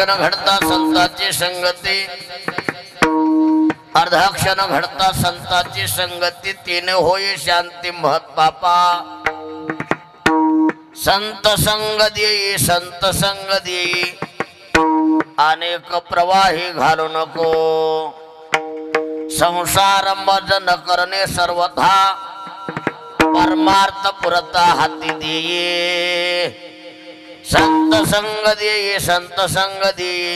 अर्धाक्षण घडता संतांची संगती, अर्धाक्षण घडता संतांची संगती, तिने होई शांती महत पापा। संत संग देई, संत संग देई, अनेक प्रवाही घालू नको। संसार मज न करणे सर्वथा, परमार्थ पुरता हाती देई। संत संग देई, संत संग देई,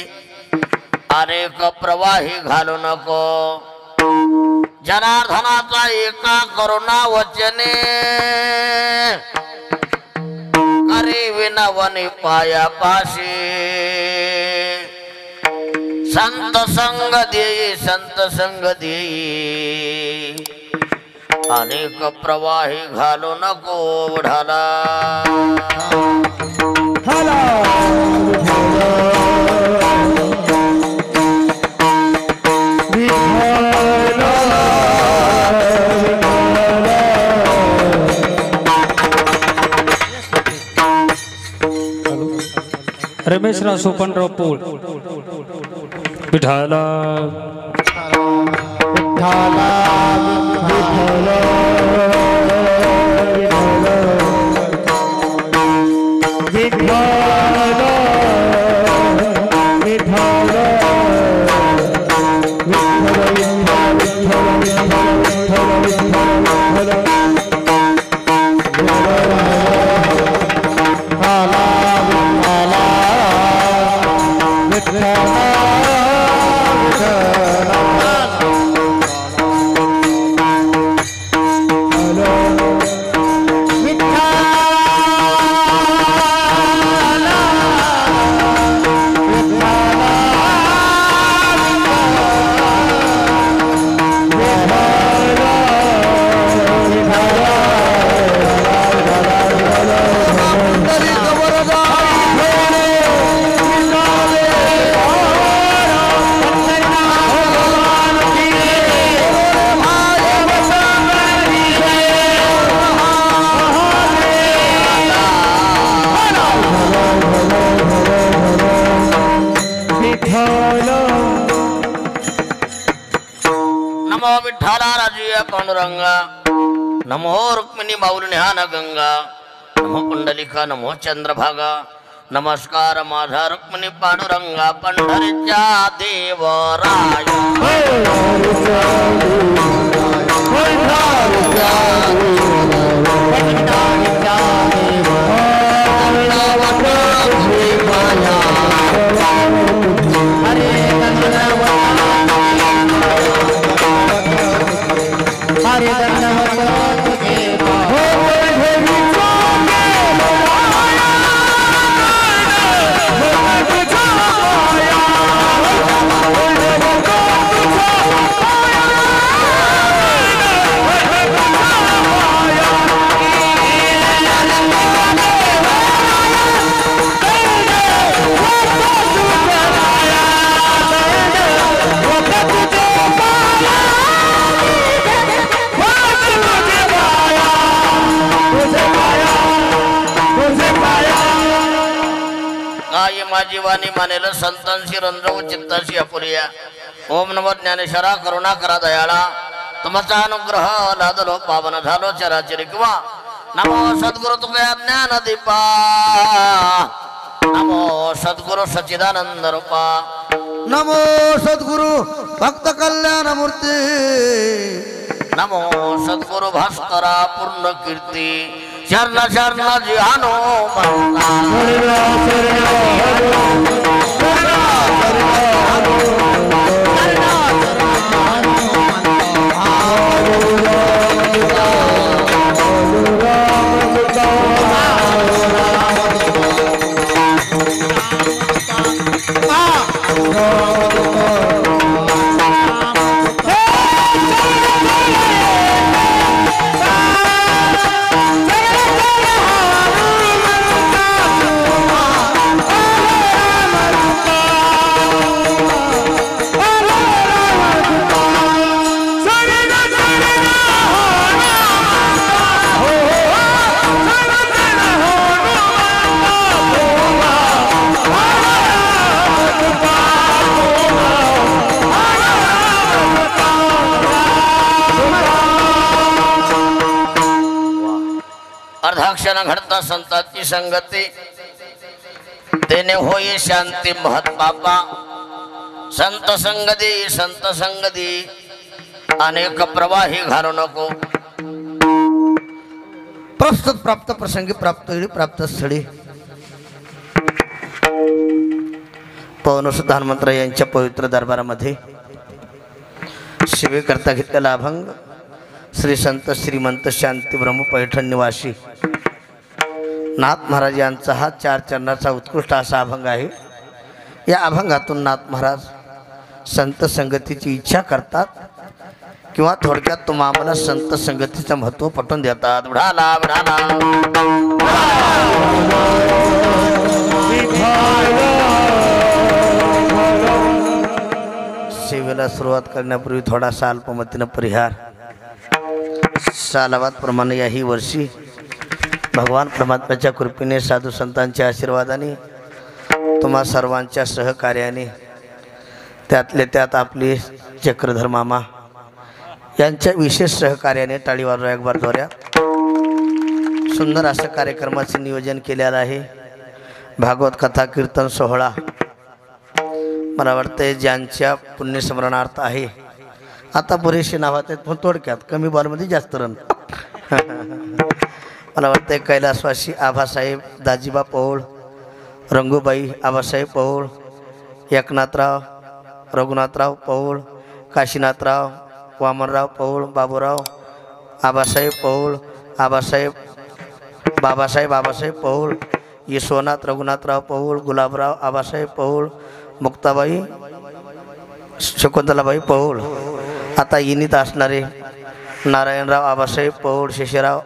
अनेक प्रवाही घालू नको। जनार्दनाचा एका करुणा वचने, करे विनवनी पाया पाशी। संत संग देई, संत संग देई, अनेक प्रवाही घालू नको ओढाला। रमेशराव सोपनराव पोळ विठाला विठाला विठाला विठाला विठाला पांडुरंगा, नमो रुक्मिणी माऊली ध्यान गंगा, नमो पुंडलिका, नमो चंद्रभागा। नमस्कार माझा रुक्मिणी पांडुरंगा, पंढरीच्या देवराया। जीवानी मानेल संतांशी रंजवू चित्ताशी अपुरिया। ओम नमो ज्ञानेश्वरा, करुणा करा दयाळा, तुमचा अनुग्रह लादलो पावन झालो चराचरी किंवा। नमो सद्गुरु तुझ्या ज्ञान दीपा, नमो सद्गुरु सच्चिदानंद रूपा, नमो सद्गुरु भक्त कल्याण मूर्ती, नमो सद्गुरु भास्करा पूर्ण कीर्ती। शरण शरण जिहानो अर्धाक्षण घडता संतांची संगती तेने होई शांती महत बापा संत संगती अनेक प्रवाही घालू नको प्रस्तुत प्राप्त प्रसंगी प्राप्त वेळी प्राप्त स्थळी पवनसुत हनुमंतराव यांच्या पवित्र दरबारामध्ये सेवेकरता घेतलेला अभंग श्री संत श्रीमंत शांती ब्रह्म पैठण निवासी नाथ महाराज यांचा हा 4 चरणाचा उत्कृष्ट असा अभंग आहे. या अभंगातून नाथ महाराज संत संगतीची इच्छा करतात किंवा थोडक्यात तुम्हा आम्हाला संत संगतीचं महत्त्व पटवून देतात. बुढाला सेवेला सुरुवात करण्यापूर्वी थोडासा अल्पमतीनं परिहार. सालाबाद प्रमाणे याही वर्षी भगवान परमात्म्याच्या कृपेने साधू संतांच्या आशीर्वादाने तुम्हा सर्वांच्या सहकार्याने त्यातले त्यात आपले चक्रधर मामा यांच्या विशेष सहकार्याने टाळीवाजवा एक बार जोऱ्यात सुंदर असं कार्यक्रमाचे नियोजन केलेलं आहे. भागवत कथा कीर्तन सोहळा मला वाटतं ज्यांच्या पुण्यस्मरणार्थ आहे. आता बरेचसे नावात आहेत पण थोडक्यात कमी बॉलमध्ये जास्त रन. मला वाटतं कैलासवासी आभासाहेब दाजीबा पौळ, रंगूबाई आबासाहेब पौळ, एकनाथराव रघुनाथराव पौळ, काशीनाथराव वामनराव पौळ, बाबूराव आबासाहेब पौळ, बाबासाहेब पौळ, यशवनाथ रघुनाथराव पौळ, गुलाबराव आबासाहेब पौळ, मुक्ताबाई शकुंतलाबाई पौळ. आता इनित असणारे नारायणराव आबासाहेब पौळ, शेषराव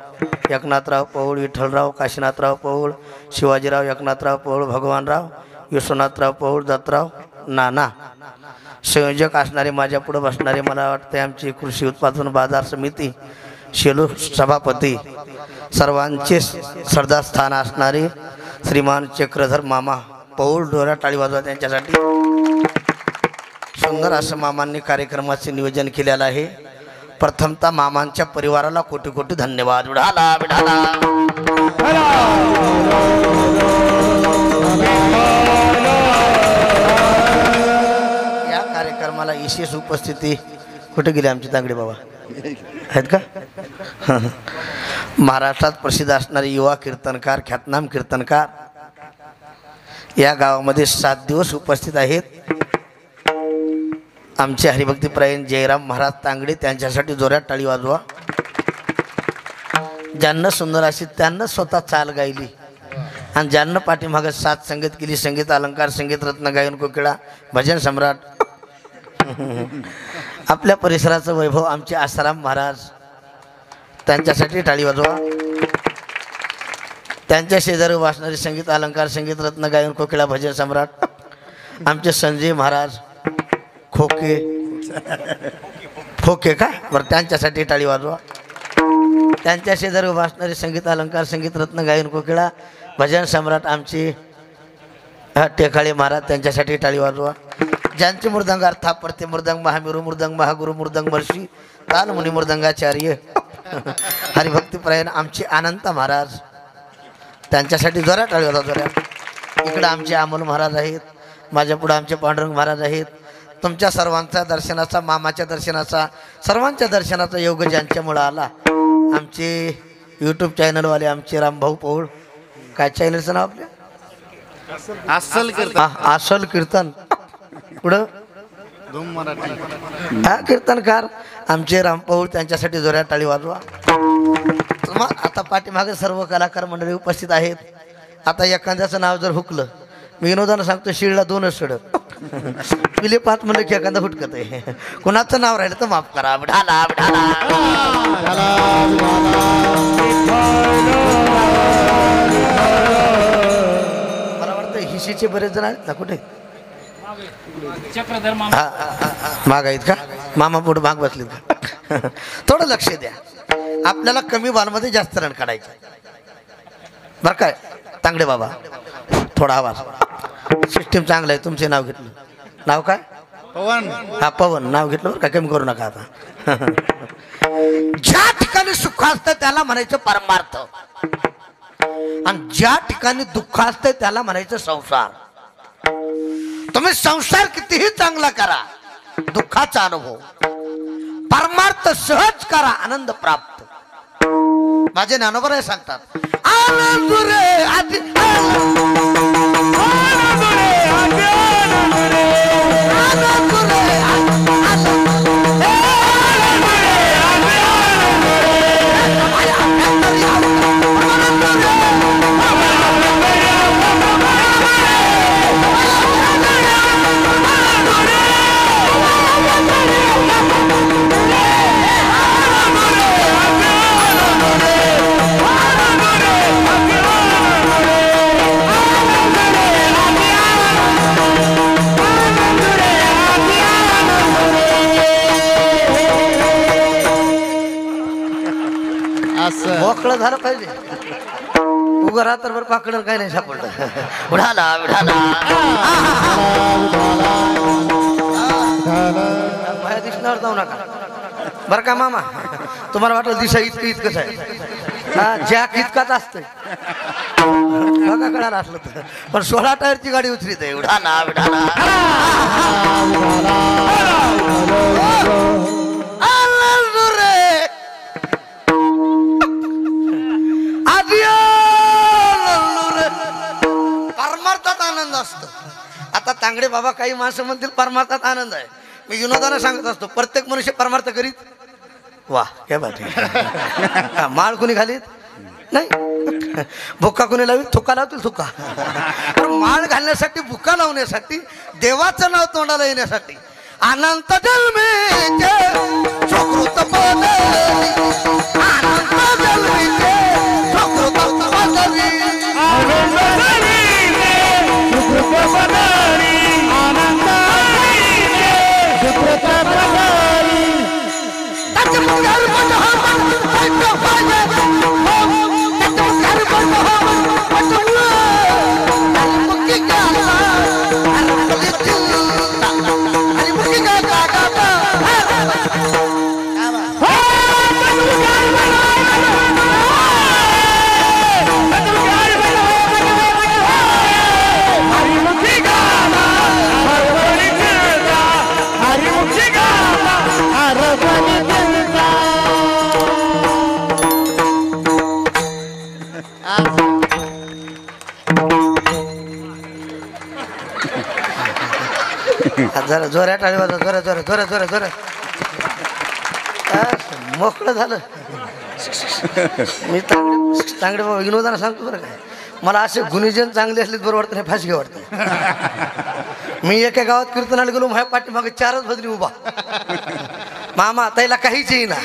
एकनाथराव पौळ, विठ्ठलराव काशीनाथराव पौळ, शिवाजीराव एकनाथराव पौळ, भगवानराव यशवनाथराव पौळ, दत्तराव नाना. संयोजक असणारे माझ्या पुढे बसणारे मला वाटते आमची कृषी उत्पादन बाजार समिती शेलू सभापती सर्वांचे श्रद्धास्थान असणारे श्रीमान चक्रधर मामा पौळ डोरा टाळी वाजवा त्यांच्यासाठी. सुंदर असं मामांनी कार्यक्रमाचे नियोजन केलेलं आहे. प्रथमतः मामांच्या परिवाराला कोटी कोटी धन्यवाद. बुढाला या कार्यक्रमाला विशेष उपस्थिती कुठे गेली आमची तांगडे बाबा आहेत का? महाराष्ट्रात प्रसिद्ध असणारे युवा कीर्तनकार ख्यातनाम कीर्तनकार या गावामध्ये 7 दिवस उपस्थित आहेत. आमचे हरिभक्तीपरायण जयराम महाराज तांगडे त्यांच्यासाठी जोरात टाळी वाजवा. ज्यांना सुंदर अशी त्यांना स्वतः चाल गायली आणि ज्यांना पाठीमागं 7 संगीत केली, संगीत अलंकार, संगीत रत्न, गायन कोकिळा, भजन सम्राट. आपल्या परिसराचं वैभव आमचे आसाराम महाराज त्यांच्यासाठी टाळी वाजवा. त्यांच्या शेजारी वाचणारे संगीत अलंकार, संगीत रत्न, गायन कोकिळा, भजन सम्राट आमचे संजय महाराज खोके का बरं त्यांच्यासाठी टाळी वाजवा. त्यांच्या शेजारी वाचणारे संगीत अलंकार, संगीत रत्न, गायन कोकिळा, भजन सम्राट आमचे टेकाळे महाराज त्यांच्यासाठी टाळी वाजवा. ज्यांचे मृदंग अर्थापरते मृदंग महामेरू मृदंग महागुरु मृदंग वर्षी तालमुनी मृदंगाचार्य हरिभक्तीपरायण आमचे अनंत महाराज त्यांच्यासाठी जोरात टाळी वाजवा जोरात. इकडं आमचे अमोल महाराज आहेत, माझ्या पुढं आमचे पांडुरंग महाराज आहेत. तुमच्या सर्वांचा दर्शनाचा, मामाच्या दर्शनाचा, सर्वांच्या दर्शनाचा योग ज्यांच्यामुळं आला आमचे यूट्यूब चॅनलवाले आमचे रामभाऊ पौळ. काय चॅनलचं नाव आपल्या? अस्सल कीर्तन पुढं हा कीर्तनकार आमचे राम पौळ त्यांच्यासाठी जोरात टाळी वाजवा. मग आता पाठीमागे सर्व कलाकार मंडळी उपस्थित आहेत. आता एखाद्याचं नाव जर हुकलं, मी विनोदानं सांगतो शिळला 2च सड पिले 5 म्हणलं की एखादा हुटकत आहे. कोणाचं नाव राहिलं तर माफ करा. बुढाला मला वाटतं हिशीचे बरेच जण आहेत ना. कुठे माग आहेत का? मामा पुढे माग बसलेत का? थोडं लक्ष द्या. आपल्याला कमी बॉलमध्ये जास्त रन काढायचे बरं काय तांगडे बाबा. थोडा आवाज. सिस्टीम चांगलं आहे. तुमचे नाव घेतलं. नाव काय? पवन. हा पवन नाव घेतलं बरं का, कमी करू नका. आता ज्या ठिकाणी सुख असतं त्याला म्हणायचं परमार्थ. आणि ज्या ठिकाणी दुःख असते त्याला म्हणायचं संसार. तुम्ही संसार कितीही चांगला करा, दुःखाचा अनुभव, परमार्थ सहज करा, आनंद प्राप्त. माझे ज्ञानोबा हे सांगतात, आनंद रे आधी आनंद रे आधी आनंद रे मोकळं झालं पाहिजे. उभं राहा तर बरं पाकडं काही नाही सापडलं. उडाला उडाला माझ्या दिसण्यावर जाऊ नका बरं का मामा. तुम्हाला वाटलं दिशा इतकं इतकंच आहे, हा जॅक इतकाच असतंय बघा कळायला असलं तर. पण 16 टायरची गाडी उतरीत आहे. उडाला उडाला परमार्थात आनंद असतो. आता तांगडे बाबा काही माणसं म्हणतील परमार्थात आनंद आहे. मी विनोदाने सांगत असतो, प्रत्येक मनुष्य परमार्थ करीत. वा काय बात आहे. माळ कोणी घालीत नाही, भुक्का कोणी लावीत, थुका लावतील थुका. माळ घालण्यासाठी, भुक्का लावण्यासाठी, देवाचं नाव तोंडाला येण्यासाठी अनंत जन्मीचे सुकृत पदरी, अनंत जन्मीचे सुकृत पदरी, जरा जोऱ्या टाळी वाजवा, जोऱ्या जोऱ्या जोऱ्या जोऱ्या जोऱ्या. मोकळं झालं. मी तांगडे बाबा विनोदानं सांगतो बरं काय, मला असे गुणीजन चांगले असले बरं वाटतं नाही, फाशी वाटतं. मी एका गावात कीर्तनाला गेलो, माझ्या पाठीमागे 4च भजनी उभा. मामा त्याला काहीच येईना,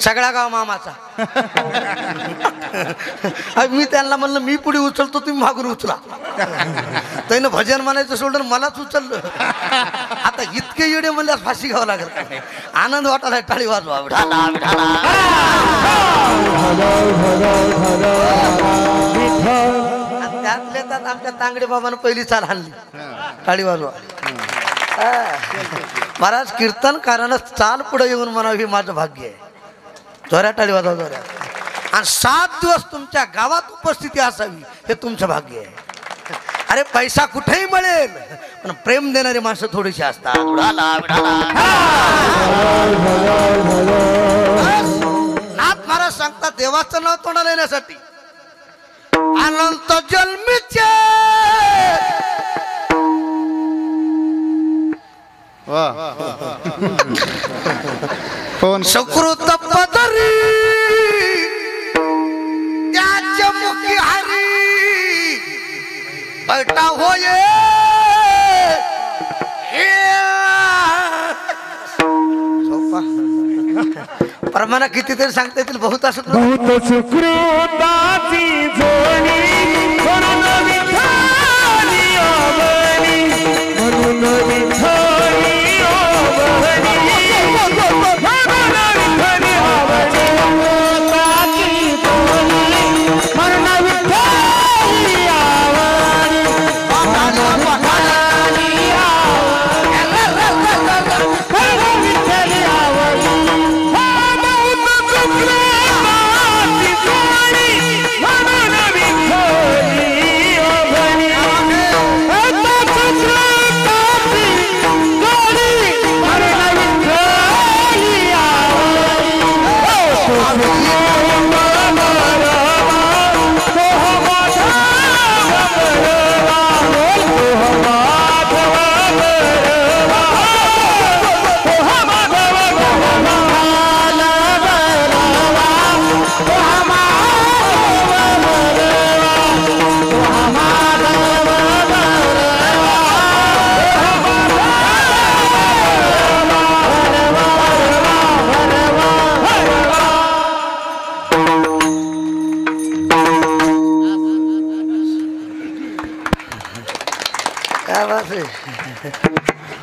सगळा गाव मामाचा. मी त्यांना म्हणलं मी पुढे उचलतो, तुम्ही मागून उचला. त्यानं भजन म्हणायचं सोडून मलाच उचललं. आता इतके येडे म्हणल्यास फाशी घ्यावं लागेल. आनंद वाटायला टाळी वाजवा. त्यातल्या त्यात आमच्या तांगडे बाबानं पहिली चाल हाणली, टाळी वाजवा. महाराज कीर्तनकारानं चाल पुढे येऊन म्हणावं, हे माझं भाग्य आहे. जोऱ्या टाळी वाजवा जोऱ्या. आणि 7 दिवस तुमच्या गावात उपस्थिती असावी, हे तुमचं भाग्य आहे. अरे पैसा कुठेही मिळेल, पण प्रेम देणारी माणसं थोडीशी असतात. नाथ महाराज सांगतात, देवाचं नाव तोंडाला येण्यासाठी अनंत जन्मीचे सुकृत पदरी, त्याच्या मुखी हरी बैठा होये. प्रमाणा कितीतरी सांगता येतील. बहुत असत बहुत सुकृताची जोडी म्हणून विठाली आवडी, म्हणून विठाली आवडी, म्हणून विठाली आवडी, सुकृताची जोडी म्हणून विठाली आवडी, म्हणून विठाली आवडी.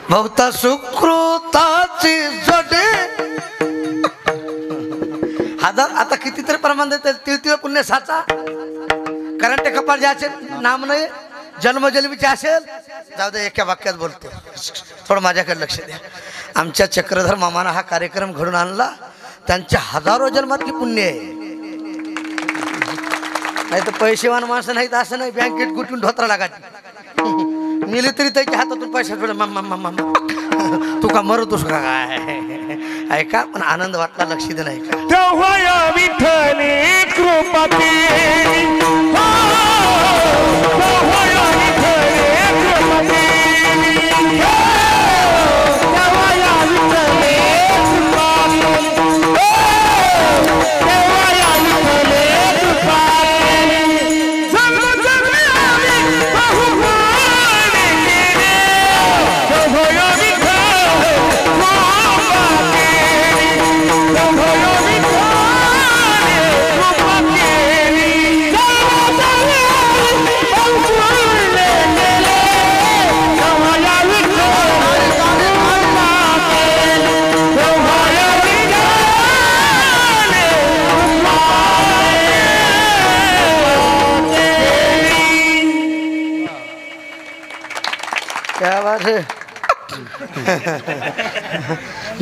भोवता सुकृताची जोडे हजार आता कितीतरी प्रमाण देते तिळ पुण्य साचा करंटे कपाळ जे असेल नाम नाही जन्मजन्मीचे असेल जाऊ दे एका वाक्यात बोलतो थोडं माझ्याकडे लक्ष द्या आमच्या चक्रधर मामानं हा कार्यक्रम घडून आणला त्यांच्या हजारो जन्मातली पुण्य आहे नाही तर पैसेवान माणसं नाहीत असं नाही बँकेत गुटून धोत्रा लागायची मिली तरी त्याच्या हातातून पैसा थोडं मामा तू का मरतोस का काय ऐका पण आनंद वाटला लक्ष दे नाही का तेव्हा या विठ्ठले कृपा केली हो, तेव्हा या विठ्ठले कृपा केली हो, तेव्हा या विठ्ठले कृपा केली हो, तेव्हा या विठ्ठले कृपा केली जग जगले बहुमाने केले तेव्हा या विठ्ठले कृपा केली तेव्हा या विठ्ठले कृपा केली जग जगले बहुमाने केले तेव्हा या विठ्ठले कृपा केली तेव्हा या विठ्ठले क्या बात है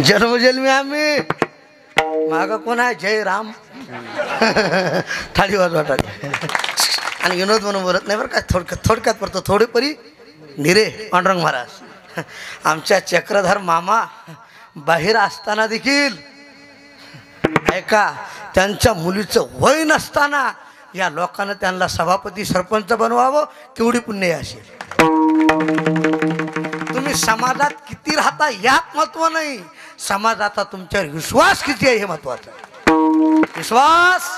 जन्मजन्मी आम्ही माग कोण आहे जय राम थाळी वाजवा टाळी आणि विनोद म्हणून बोलत नाही बरं काय थोडक्यात पडतो थोडे परी निरे पांडुरंग महाराज आमच्या चक्रधर मामा बाहेर असताना देखील ऐका त्यांच्या मुलीचं वय नसताना या लोकांना त्यांना सभापती सरपंच बनवावं केवढी पुण्य असेल तुम्ही समाजात किती राहता यात महत्व नाही समाजाचा तुमच्यावर विश्वास किती आहे हे महत्वाचं विश्वास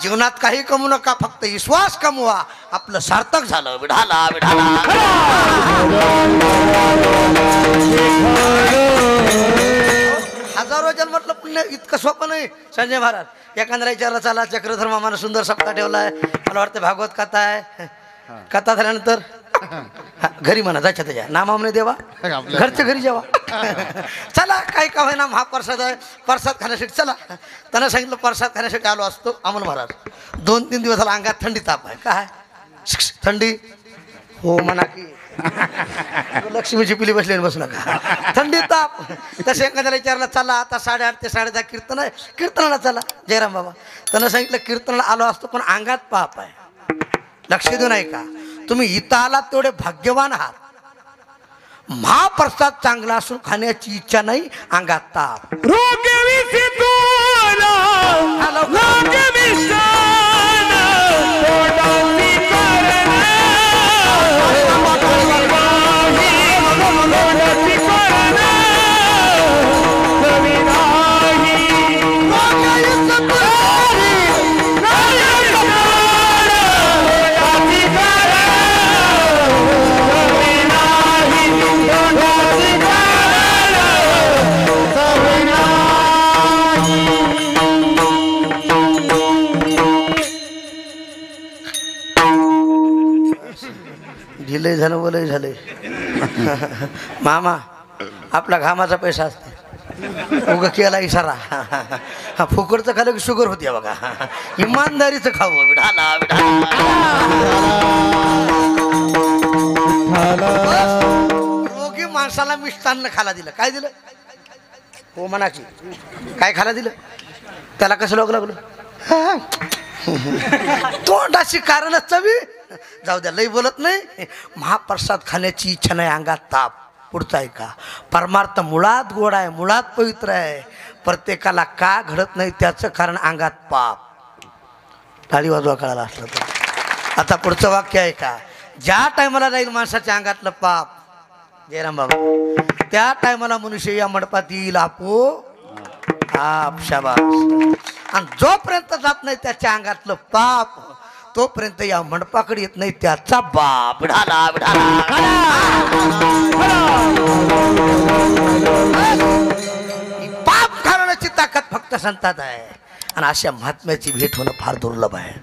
जीवनात काही कमवू नका फक्त विश्वास कमवा आपलं सार्थक झालं विढाला विढाला हजारो जन्मातलं पुण्य इतकं सोपं नाही संजय महाराज एखाद्या विचारला चला चक्रधर मामानं सुंदर सप्ताह ठेवलाय मला वाटतं भागवत कथा आहे कथा झाल्यानंतर घरी म्हणा जायच्या त्याच्या नामामने देवा घरच्या घरी जेवा चला काही का होईना महाप्रसाद आहे प्रसाद खाण्यासाठी चला त्यांना सांगितलं प्रसाद खाण्यासाठी आलो असतो अमोल महाराज 2-3 दिवस झाला अंगात थंडी ताप आहे काय थंडी हो म्हणा की लक्ष्मीची पिली बसली आणि बसू नका थंडी ताप तसे एखाद्याला विचारला चला आता 8:30 ते 10:30 कीर्तन आहे कीर्तनाला चला जयराम बाबा त्यांना सांगितलं कीर्तनाला आलो असतो पण अंगात पाप आहे लक्ष देऊ नाही का तुम्ही इथं आलात तेवढे भाग्यवान आहात महाप्रसाद चांगला असून खाण्याची इच्छा नाही अंगात ताप ढिलही झालं बोलही झाले मामा आपला घामाचा पैसा असतो उगा केला इशारा हा फुकटचं खाल्लं की शुगर होती बघा इमानदारीचं खावं विढाला रोगी माणसाला मिष्टान्न खायला दिलं काय दिलं हो म्हणा की काय खायला दिलं त्याला कसं लागलं तोंडाची कारण चवी जाऊ द्या लई बोलत नाही महाप्रसाद खाण्याची इच्छा नाही अंगात ताप पुढचा आहे का परमार्थ मुळात गोड आहे मुळात पवित्र आहे प्रत्येकाला का घडत नाही त्याचं कारण अंगात पाप टाळी वाजवा कळाला असलं तर आता पुढचं वाक्य आहे का ज्या टायमाला जाईल माणसाच्या अंगातलं पाप जयराम बाबा त्या टायमाला मनुष्य या मंडपात येईल आपो आप शाबास आणि जोपर्यंत जात नाही त्याच्या अंगातलं पाप तोपर्यंत या मंडपाकडे येत नाही त्याचा बाप ढाला पाप घालवण्याची ताकद फक्त संतात आहे आणि अशा महात्म्याची भेट होणं फार दुर्लभ आहे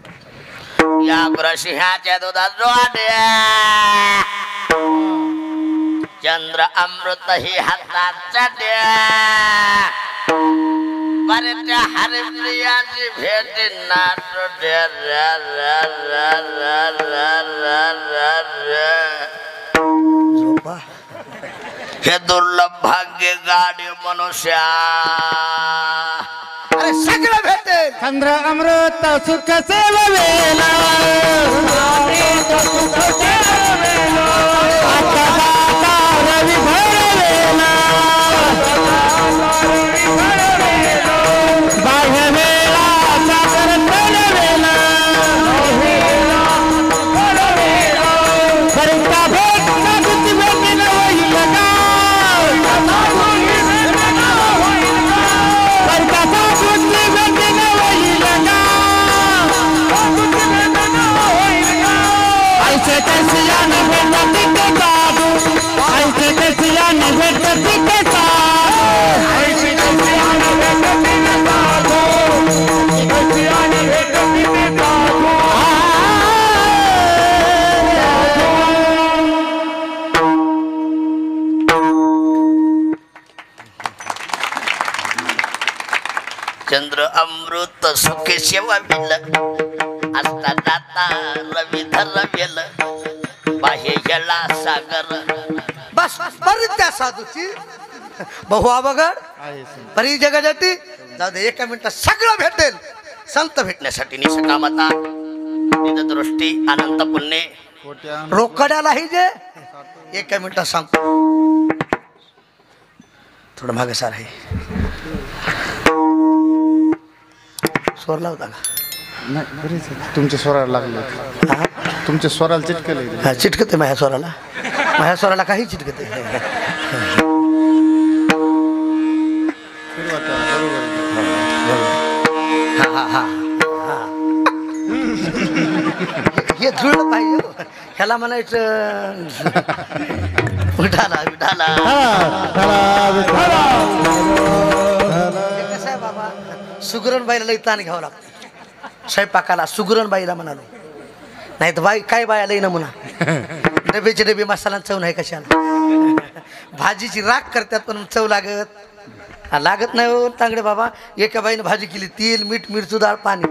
या गुरसिंहाच्या दुधात जोड्या चंद्र अमृत ही हाताचा द्या बरे त्या हरिप्रियाची भेट नाट द्या रा रा रा रा रा रा रा रा. झोपा. हे दुर्लभ भाग्य गाडी मनुष्या अरे सगळं भेटेल. चंद्र अमृत सुख सेवेला रवी भरवेला बाह्य वेळा सागर बनवेला परिता भेट सागुती भेटीन होईल का परिता सागुती भेटीन होईल का ऐसे कैसियाने भेटती के साधू ऐसे कैसियाने भेटती के साधू ऐसे कैसियाने भेटती के साधू कैसियाने भेटती के साधू. चंद्र अमृत सुखे सेवा बिल असता जाता रवी धरवेल बाह्य जला सागर. बस बरी त्या साधूची बहु अवघड परी जगासाठी जाऊ दे. एका मिनिटात सगळं भेटेल. संत भेटण्यासाठी निष्कामता दृष्टी अनंत पुण्य रोकड्यालाही जे एका मिनिटात सांगतो. थोडं मागे सार आहे. स्वर लावता का? तुमच्या स्वराला लागले हा? तुमच्या स्वराला चिटकले हा, चिटकते माझ्या स्वराला. माझ्या स्वराला काही चिटकते. हा हा हा हा. हे जुळलं पाहिजे. ह्याला म्हणायचं विठाला विठाला. कसं आहे बाबा, सुगरणबाईला लई ताण घ्यावं लागतं स्वयंपाकाला. सुगरणबाईला म्हणालो, नाही तर बाई काय बाया लई नमुना. डबेचे डबे मसाला चव नाही कशाला. भाजीची राख करतात पण चव लागत नाही हो तांगडे बाबा. एका बाईनं भाजी केली, तेल मीठ मिरचू डाळ पाणी.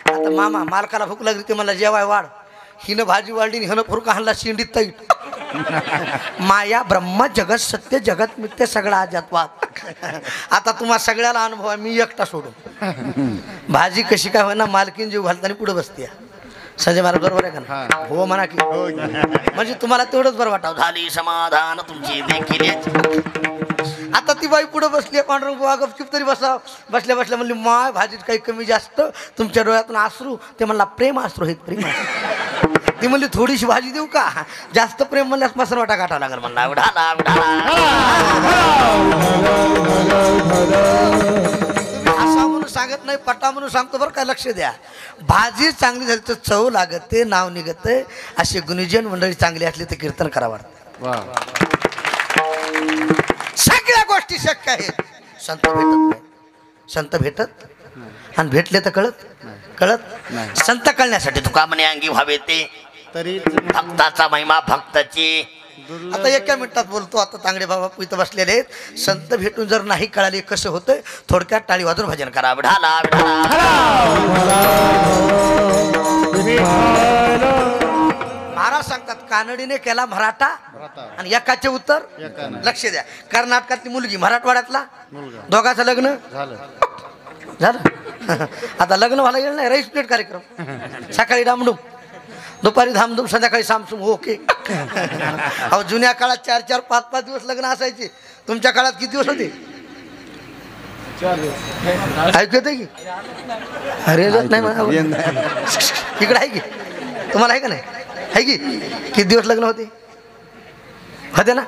आता मामा मालकाला भूक लागली ते मला जेवाय वाढ. हिनं भाजी वाढली हिनं फुरका हाणला शेंडीत तैट. माया ब्रह्म जगत सत्य जगत मिथ्य सगळा अजातवाद. आता तुम्हा सगळ्याला अनुभव आहे. मी एकटा सोडून भाजी कशी काय होईना मालकीन जीव घालताना पुढे बसते. संजय महाराज बरोबर आहे का ना? हो म्हणा की. म्हणजे तुम्हाला तेवढंच बरं वाटावं. झाली समाधान तुमची देखील. आता ती बाई पुढे बसली. पांडुरंग बुवा गपचूप तरी बसल्या म्हणली माय भाजीत काही कमी जास्त तुमच्या डोळ्यातून आसरू. ते म्हणला प्रेम आसरू आहेत प्रेम. ती म्हणली थोडीशी भाजी देऊ का? जास्त प्रेम म्हणल्यास मसर वाटा गाठावा लागेल म्हणला. उडाला असा म्हणून सांगत नाही, पटा म्हणून सांगतो बरं काय. लक्ष द्या. भाजी चांगली झाली तर चव लागते, नाव निघते. असे गुणीजन मंडळी चांगली असली तर कीर्तन करावं. सगळ्या गोष्टी शक्य आहेत. संत भेटत नाही. संत भेटत आणि भेटले तर कळत संत कळण्यासाठी तुका म्हणे अंगी व्हावे ते तरी भक्ताचा महिमा भक्ताची. आता एका मिनिटात बोलतो. आता तांगडे बाबा इथं बसलेले आहेत. संत भेटून जर नाही कळाले कसं होतंय थोडक्यात टाळी वाजून भजन करा. विढाला महाराज सांगतात कानडीने केला मराठा आणि एकाचे उत्तर. लक्ष द्या. कर्नाटकातली मुलगी मराठवाड्यातला दोघांचं लग्न झालं. आता लग्न व्हायला गेलं नाही. राईस प्लेट कार्यक्रम. सकाळी डामडूम, दुपारी धामधूम, संध्याकाळी सामसूम. ओके. अहो जुन्या काळात 4-4, 5-5 दिवस लग्न असायचे. तुमच्या काळात किती दिवस होते? ऐकू येते की? अरे नाही म्हणा. इकडे आहे की? तुम्हाला आहे का नाही? आहे की? किती दिवस लग्न होते ना?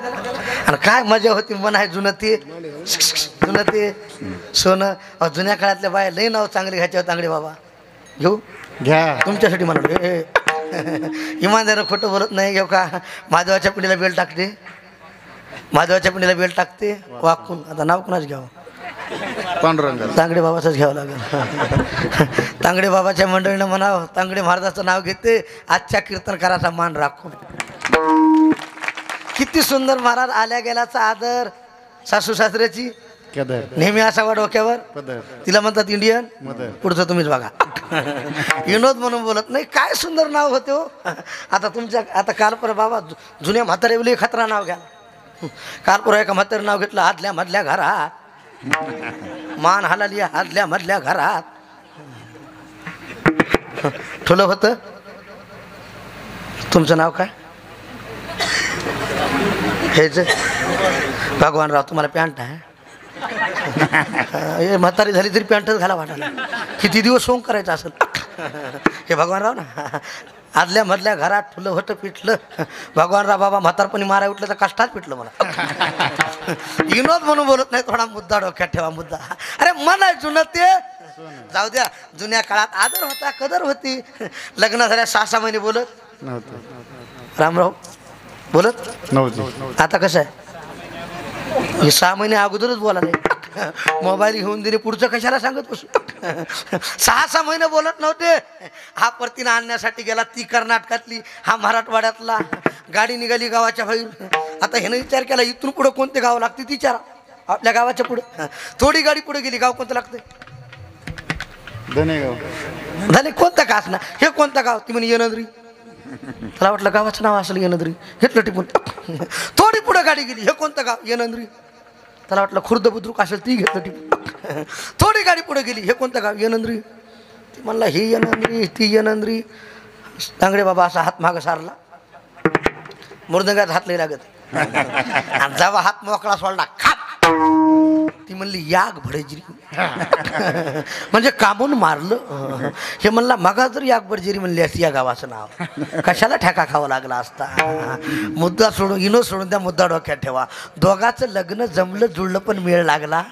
आणि काय मजा होती. मन आहे जुनं ते सोनं. जुन्या काळातल्या बाया लई नाव चांगले घ्यायचे होते. तांगडे बाबा घेऊ घ्या तुमच्यासाठी म्हणालो. इमानदार खोटं बोलत नाही. घेऊ का? महादेवाच्या पिढीला बेल टाकते. महादेवाच्या पिढीला बेल टाकते वाकून. आता नाव कुणाच घ्यावं? पांडुरंग तांगडे बाबाचंच घ्यावं लागेल. तांगडे बाबाच्या मंडळीनं म्हणावं तांगडे महाराजाचं नाव घेते. आजच्या कीर्तनकाराचा मान राखून. किती सुंदर महाराज आल्या गेल्याचा आदर. सासू सासऱ्याची केदर नेहमी असावा डोक्यावर. पदर तिला म्हणतात इंडियन. मदर पुढचं तुम्हीच बघा. विनोद म्हणून बोलत नाही. काय सुंदर नाव होते हो. आता कालपर बाबा जुन्या म्हातारे खतरा नाव घ्या. कालपर एका म्हातारे नाव घेतलं आदल्या मधल्या घरात. मान हालाली आदल्या मधल्या घरात. ठुलं होतं. तुमचं नाव काय? हेच भगवानराव. तुम्हाला पॅन्ट आहे. हे म्हातारी झाली तरी पॅन्टच घाला वाटायला. किती दिवस सोंग करायचं असेल. हे भगवानराव ना. आदल्या मधल्या घरात ठुलं होतं पिटलं. भगवानराव बाबा म्हातारपणी मारा उठलं तर कष्टात पिटलं मला. विनोद म्हणून बोलत नाही. थोडा मुद्दा डोक्यात ठेवा. मुद्दा अरे मन आहे जुनं ते जाऊ द्या. जुन्या काळात आदर होता कदर होती. लग्न झाल्या 6-6 महिने बोलत नव्हतं. रामराव बोलत नव्हतं. आता कसं आहे. हे 6 महिने अगोदरच बोलाले. मोबाईल घेऊन दिले पुढचं कशाला सांगत बसू. 6-6 महिने बोलत नव्हते. हा परतीनं आणण्यासाठी गेला. ती कर्नाटकातली हा मराठवाड्यातला. गाडी निघाली गावाच्या बाहेर. आता ह्यानं विचार केला इथून पुढं कोणते गाव लागते विचारा. आपल्या गावाच्या पुढं थोडी गाडी पुढे गेली. गाव कोणतं लागतं? धनेगाव. झाले कोणतं का असणार. हे कोणतं गाव? ती म्हणे येनंद्री. त्याला वाटलं गावाचं नाव असेल येनंद्री. घेतलं टिपून. थोडी पुढे गाडी गेली. हे कोणतं गाव? येनंद्री. त्याला वाटलं खुर्द बुद्रुक असेल. ती घेतलं टिपून. थोडी गाडी पुढे गेली. हे कोणतं गाव? येनंद्री. ती म्हणला ही येनंद्री ती येनंद्री. तांगडे बाबा असा हात मागं सारला. मृदंगात हात लई लागत. आणि जेव्हा हात मोकळा सोडला खाप. ती म्हणली याग भडेजिरी. म्हणजे कामून मारलं. हे म्हणला मगा जर याग भडजिरी म्हणली असती या गावाचं नाव कशाला ठेका खावा लागला असता. मुद्दा सोडून विनोद सोडून त्या मुद्दा डोक्यात ठेवा. दोघाचं लग्न जमलं जुळलं पण मेळ लागला.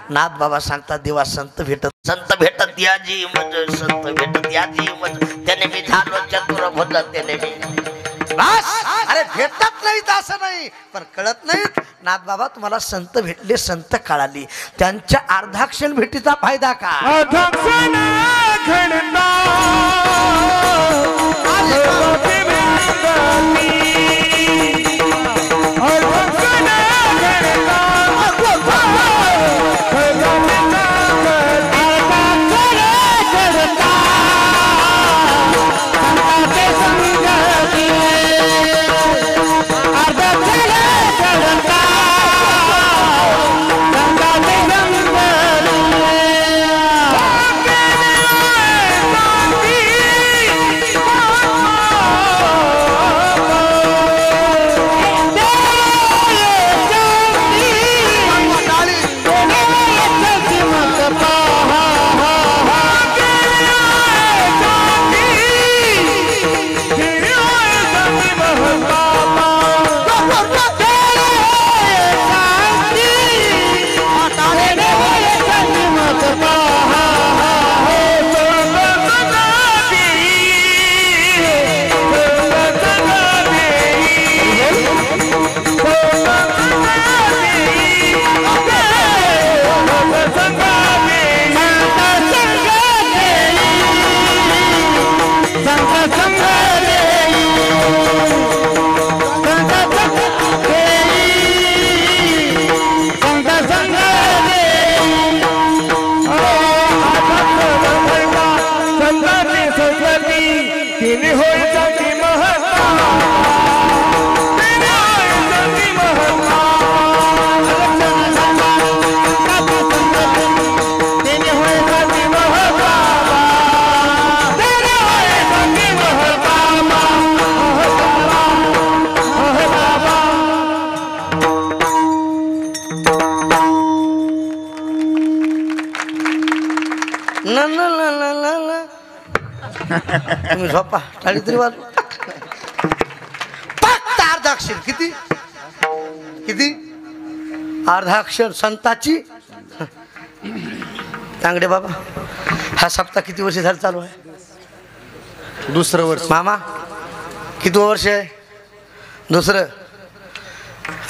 नाथ बाबा सांगतात देवा संत भेटत याजी मज संत भेटत याजी मज त्याने मी झालो चतुर भोदल त्याने मी. अरे भेटत नाहीत असं नाही पण कळत नाहीत. नाथ बाबा तुम्हाला संत भेटले संत कळाली. त्यांच्या अर्धाक्षण भेटीचा फायदा का? तुम्ही झोपा. टाळी तरी वाजू. फक्त अर्धाक्षर. किती किती अर्धाक्षर संताची. तांगडे बाबा हा सप्ताह किती वर्ष झालं चालू आहे? दुसरं वर्ष. मामा किती वर्ष आहे? दुसरं.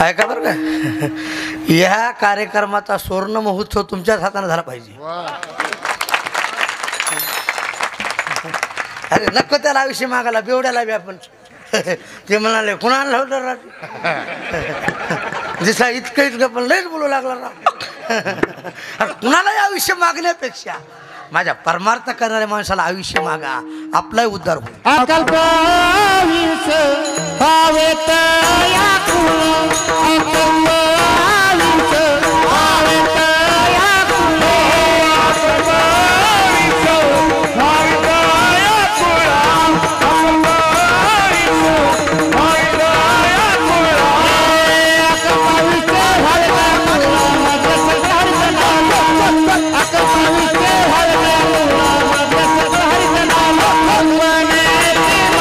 ऐका बरं का ह्या कार्यक्रमाचा सुवर्ण महोत्सव तुमच्याच हाताने झाला पाहिजे. अरे नको त्याला आयुष्य मागायला बेवड्याला बी आपण ते म्हणाले कुणा आणलं होतं राज जसा इतकं पण लयच बोलू लागला राव कुणालाही आयुष्य मागण्यापेक्षा माझ्या परमार्थ करणाऱ्या माणसाला आयुष्य मागा आपलाही उद्धार होईल. अकल्पवीस भावेत याकुळ अकल्पवीस भावेत याकुळ अकल्पवीस भावेत याकुळ अकल्पवीस भावेत याकुळ अकल्पवीस भावेत याकुळ माझ्या सरकारचं नाव अकल्पवीस भावेत याकुळ माझ्या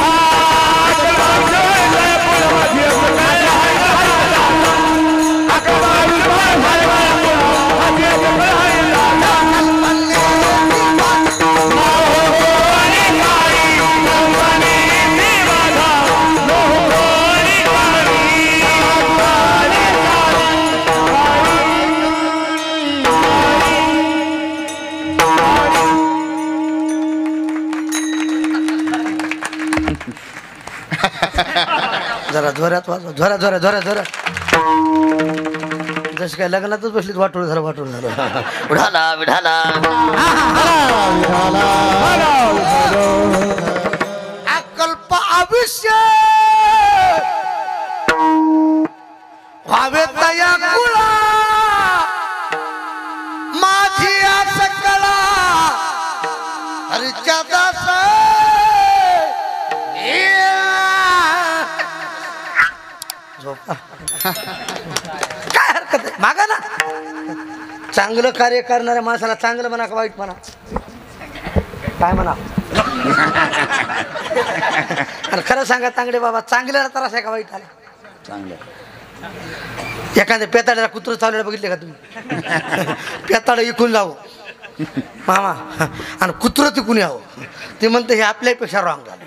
सरकारचं नाव जरा जोरात वाजवा जोरात जोरात जोरात जोरात जसं काय लग्नातच बसलीत वाटोळ झालं विढाला विढाला अकल्प आयुष्य व्हावे तया कुळा माझी आस कळा हरीच्या दास झोपा काय हरकत आहे मागा ना चांगलं कार्य करणाऱ्या माणसाला चांगलं म्हणा का वाईट म्हणा काय म्हणा आणि खरं सांगा तांगडे बाबा चांगल्याला त्रास आहे का वाईट आला चांगलं एखाद्या पेताड्याला कुत्र चावलेलं बघितले का तुम्ही पेताड इकून जावं मामा आणि कुत्र तिकून यावं ते म्हणते हे आपल्यापेक्षा रॉंग झालं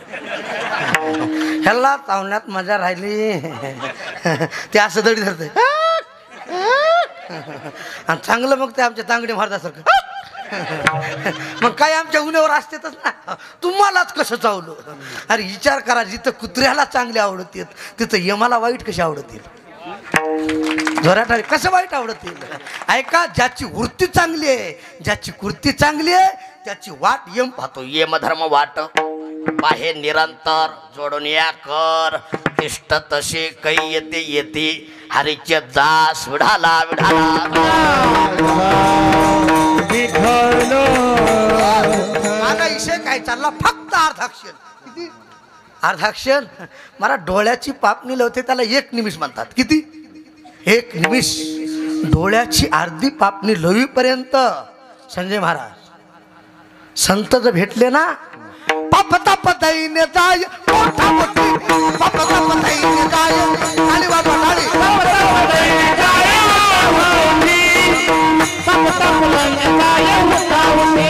ह्याला चावण्यात मजा राहिली ते असं दडी धरते आणि चांगलं मग ते आमच्या तांगडी मारण्यासारखं मग काय आमच्या उन्हावर असतेच ना तुम्हालाच कसं चावलं अरे विचार करा जिथं कुत्र्याला चांगले आवडतील तिथं यमाला वाईट कशी आवडतील जोरात कसं वाईट आवडतील ऐका ज्याची वृत्ती चांगली आहे ज्याची कृती चांगली आहे त्याची वाट यम पाहतो यम धर्म वाट बाहे निरंतर जोडून या कर इष्ट तसे काही येते येते हरीचे दास विढाला विढाला माझा विषय काय चालला फक्त अर्धाक्षर किती अर्धाक्षर मला डोळ्याची पापणी लावते त्याला 1 निमिष म्हणतात किती 1 निमिष डोळ्याची अर्धी पापणी लवीपर्यंत संजय महाराज संत जर भेटले ना पापता पताईने जाय मोठा मोठी पापता पताईने जाय आली बाबा आली पापता पताईने जाय मोठा मोठी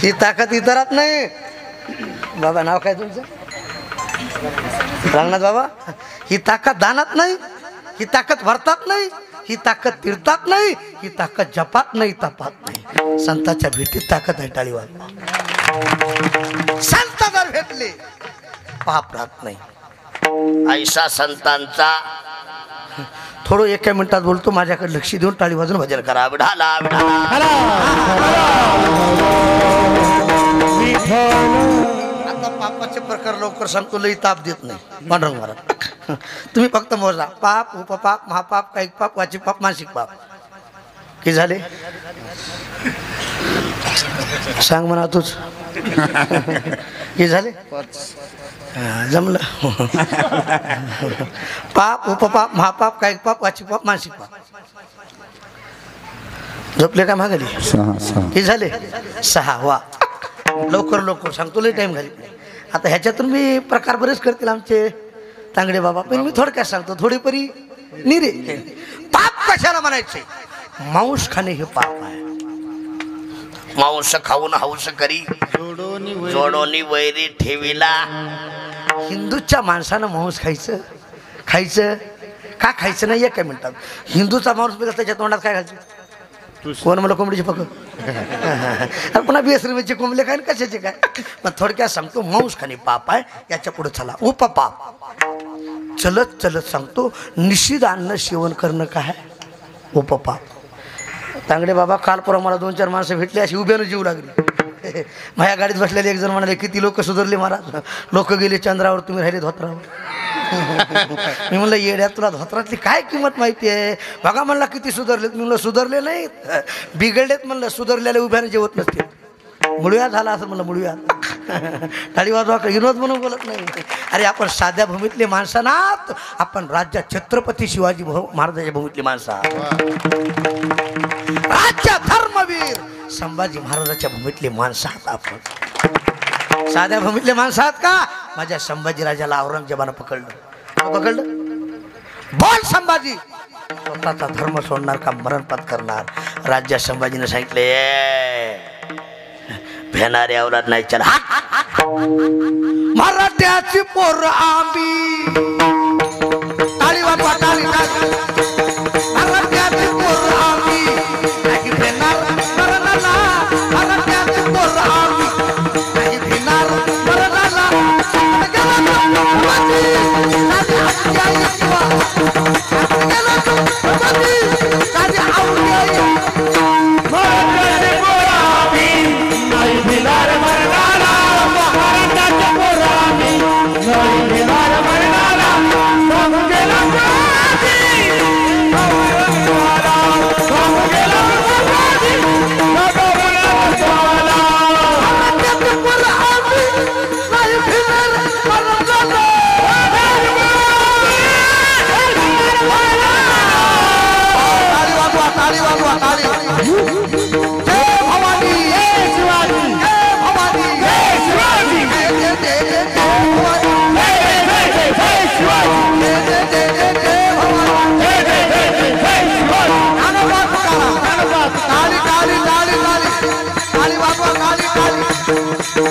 ही ताकद इतरात नाही. बाबा नाव काय तुमचं? रंगनाथ बाबा. ही ताकद दानात नाही, ही ताकद भरतात नाही, ही ताकद तीर्थात नाही, ही ताकद जपात नाही, तपात नाही. संताच्या भेटीत ताकद आहे. टाळी वाजवा. संत जर भेटले पाप राहत नाही. ऐसा संतांचा थोडं एका मिनिटात बोलतो, माझ्याकडे लक्ष देऊन टाळी वाजून भजन करा. विढाला विढाला. आता पापाचे प्रकार लवकर सांगतो, लई ताप देत नाही. पांडुरंग महाराज तुम्ही फक्त मोजा. पाप, उपपाप, महापाप, कायिक पाप, वाचिक पाप, मानसिक पाप किती झाले सांग म्हणा तूच. किती झाले? जमलं. पाप, उपपाप, महापाप, कायिक पाप, वाचिक पाप, मानसिक पाप. झोपले का मागली? किती झाले? 6. वा लवकर लवकर सांगतो, लई टाइम घालीत नाही. आता ह्याच्यातून मी प्रकार बरेच करतील आमचे तांगडे बाबा, पण मी थोडक्यात सांगतो. थोडीपरी निरे. पाप कशाला म्हणायचे? मांस खाणे हे पाप आहे. मांस खाऊन हौस करी जोडोनी वैरी ठेविला. हिंदूच्या माणसानं मांस खायचं का खायचं नाही? एका मिनिटात. हिंदूचा माणूस बघा, त्याच्या तोंडात काय घालतो? कोण मला कोंबडीची पकड. पुन्हा बेसरीचे कोंबले काय कशाचे काय? मग थोडक्यात सांगतो, मांस खाणे पाप आहे. याच्या पुढे चला उपपाप. चलत चलत सांगतो, निषिद्ध अन्न सेवन करणं काय? उपपाप. तांगडे बाबा काल परवा मला 2-4 माणसं भेटली, अशी उभ्यानं जीव लागली. माझ्या गाडीत बसलेले एक जण म्हणाले, किती लोक सुधारले महाराज, लोक गेले चंद्रावर, तुम्ही राहिले धोत्रावर. मी म्हणलं, येड्या तुला धोत्रातली काय किंमत माहिती आहे? बघा म्हणला किती सुधारलेत. मी म्हणलं, सुधारले नाहीत, बिघडलेत. म्हणलं सुधारलेले उभ्याने जेवत नसते. मुळव्यात झाला असं म्हणलं, मुळव्यात. टाळी वाजवा, विनोद म्हणून बोलत नाही. अरे आपण साध्या भूमीतले माणसं नात, आपण राज्यात छत्रपती शिवाजी महाराजांच्या भूमीतली माणसं आहात. राज्य धर्मवीर संभाजी महाराजांच्या भूमीतले माणसं आहात आपण. साध्या भूमीतले माणसं आहात का? माझ्या संभाजी राजाला औरंगजेबानं पकडलं. बोल संभाजी, स्वतःचा धर्म सोडणार का मरणपात करणार? राज्यात संभाजीने सांगितले, भेणारे अवलाद नाही, चला. मराठ्याची पोर आम्ही. टाळी वाजवा, टाळी. मराठ्याची पोर आम्ही, नाही भेणार मरणाला. मराठ्याची पोर आम्ही, नाही भेणार मरणाला.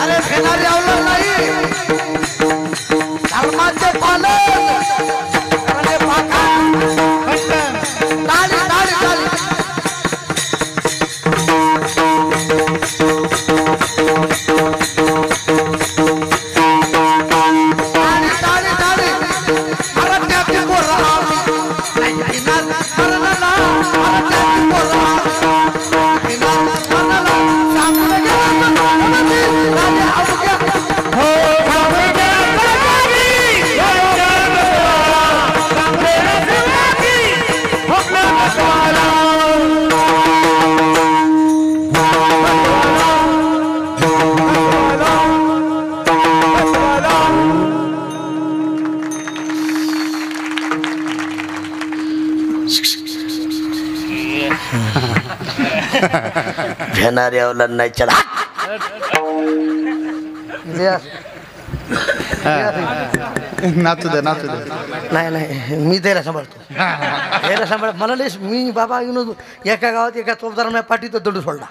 अरे भेणारे अवलंब नाही, धर्माचे पालन. अरे पाका, टाळी टाळी टाळी. टाळी टाळी टाळी. मराठ्याची पोरं आम्ही, नाही भिणार मरणाला. मराठ्याची पोरं आम्ही, भिणार मरणाला. सांगून गेला राजा अवघ्या. भेणारे अवलाद नाही, चला. नाचू दे नाचू दे. नाही नाही, मी त्याला सांभाळतो. त्याला सांभाळ मला मी बाबा येऊन एका गावात एका तोपदाराने पाठी तर दडू सोडला.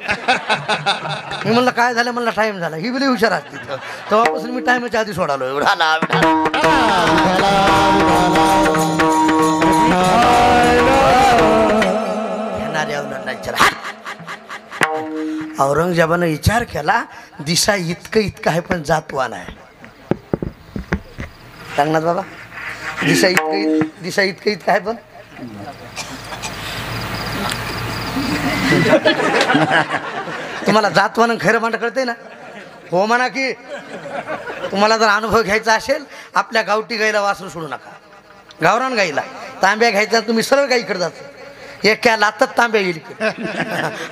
मी म्हणलं काय झालं, म्हणलं टाईम झाला. ही बी हुशार असते तेव्हापासून मी टाईमच्या आधी सोडालो एवढा. औरंगजेबानं विचार केला, दिशा इतकं आहे पण जातवान आहे. सांगणार बाबा, दिशा इतकं आहे पण तुम्हाला जातवान खैर मांड कळते ना. हो म्हणा की तुम्हाला जर अनुभव घ्यायचा असेल, आपल्या गावठी गाईला वासरू सोडू नका. गावरान गाईला तांब्या घ्यायचा, तुम्ही सरळ गाईकडे जायचं. एका लातात तांब्या येईल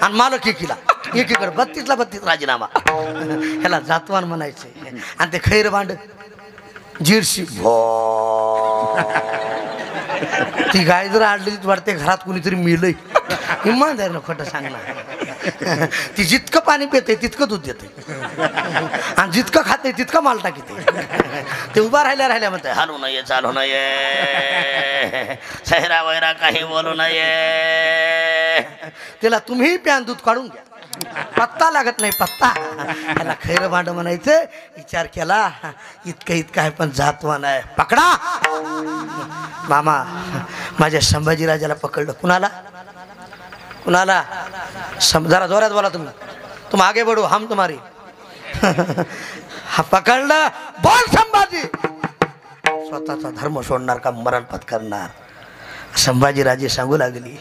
आणि मालक एकीला एकीकडे 32ला 32 राजीनामा. ह्याला जातवान म्हणायचे. आणि ते खैर भांड जिरशी ती गाय जर आडलीच वाटते घरात कुणीतरी मिळलंय. इमानदार ना खोटं सांगणार. ती जितकं पाणी पिते तितकं दूध देते आणि जितकं खाते तितकं माल टाकते. ते उभा राहिल्या म्हणते हलू नये, चालू नये, सैरा वैरा काही बोलू नये. तिला तुम्ही प्यान दूध काढून घ्या, पत्ता लागत नाही पत्ता. त्याला खैर भांड म्हणायचं. विचार केला, इतकं आहे पण जातवान आहे. पकडा. मामा माझ्या संभाजीराजाला पकडलं. कुणाला जरा जोरात बोला तुम्ही. तुम आगे बढो, हम तुम्हारी. हा पकडलं. बोल संभाजी. स्वतःचा धर्म सोडणार का मरण पत्करणार. संभाजीराजे सांगू लागली,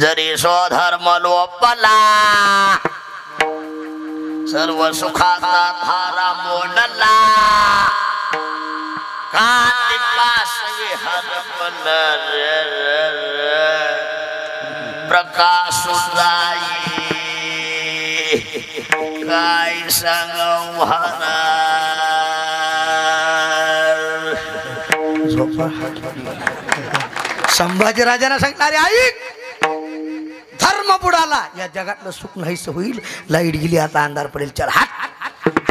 जरी स्वधर्म लोपला, सर्व सुखाचा धारा मोडला, प्रकाश काय सांगू संभाजीराजांना सांगणारे ऐक, धर्म बुडाला, या जगातलं सुख नाहीस होईल. लाईट गेली, आता अंधार पडेल. चल हात.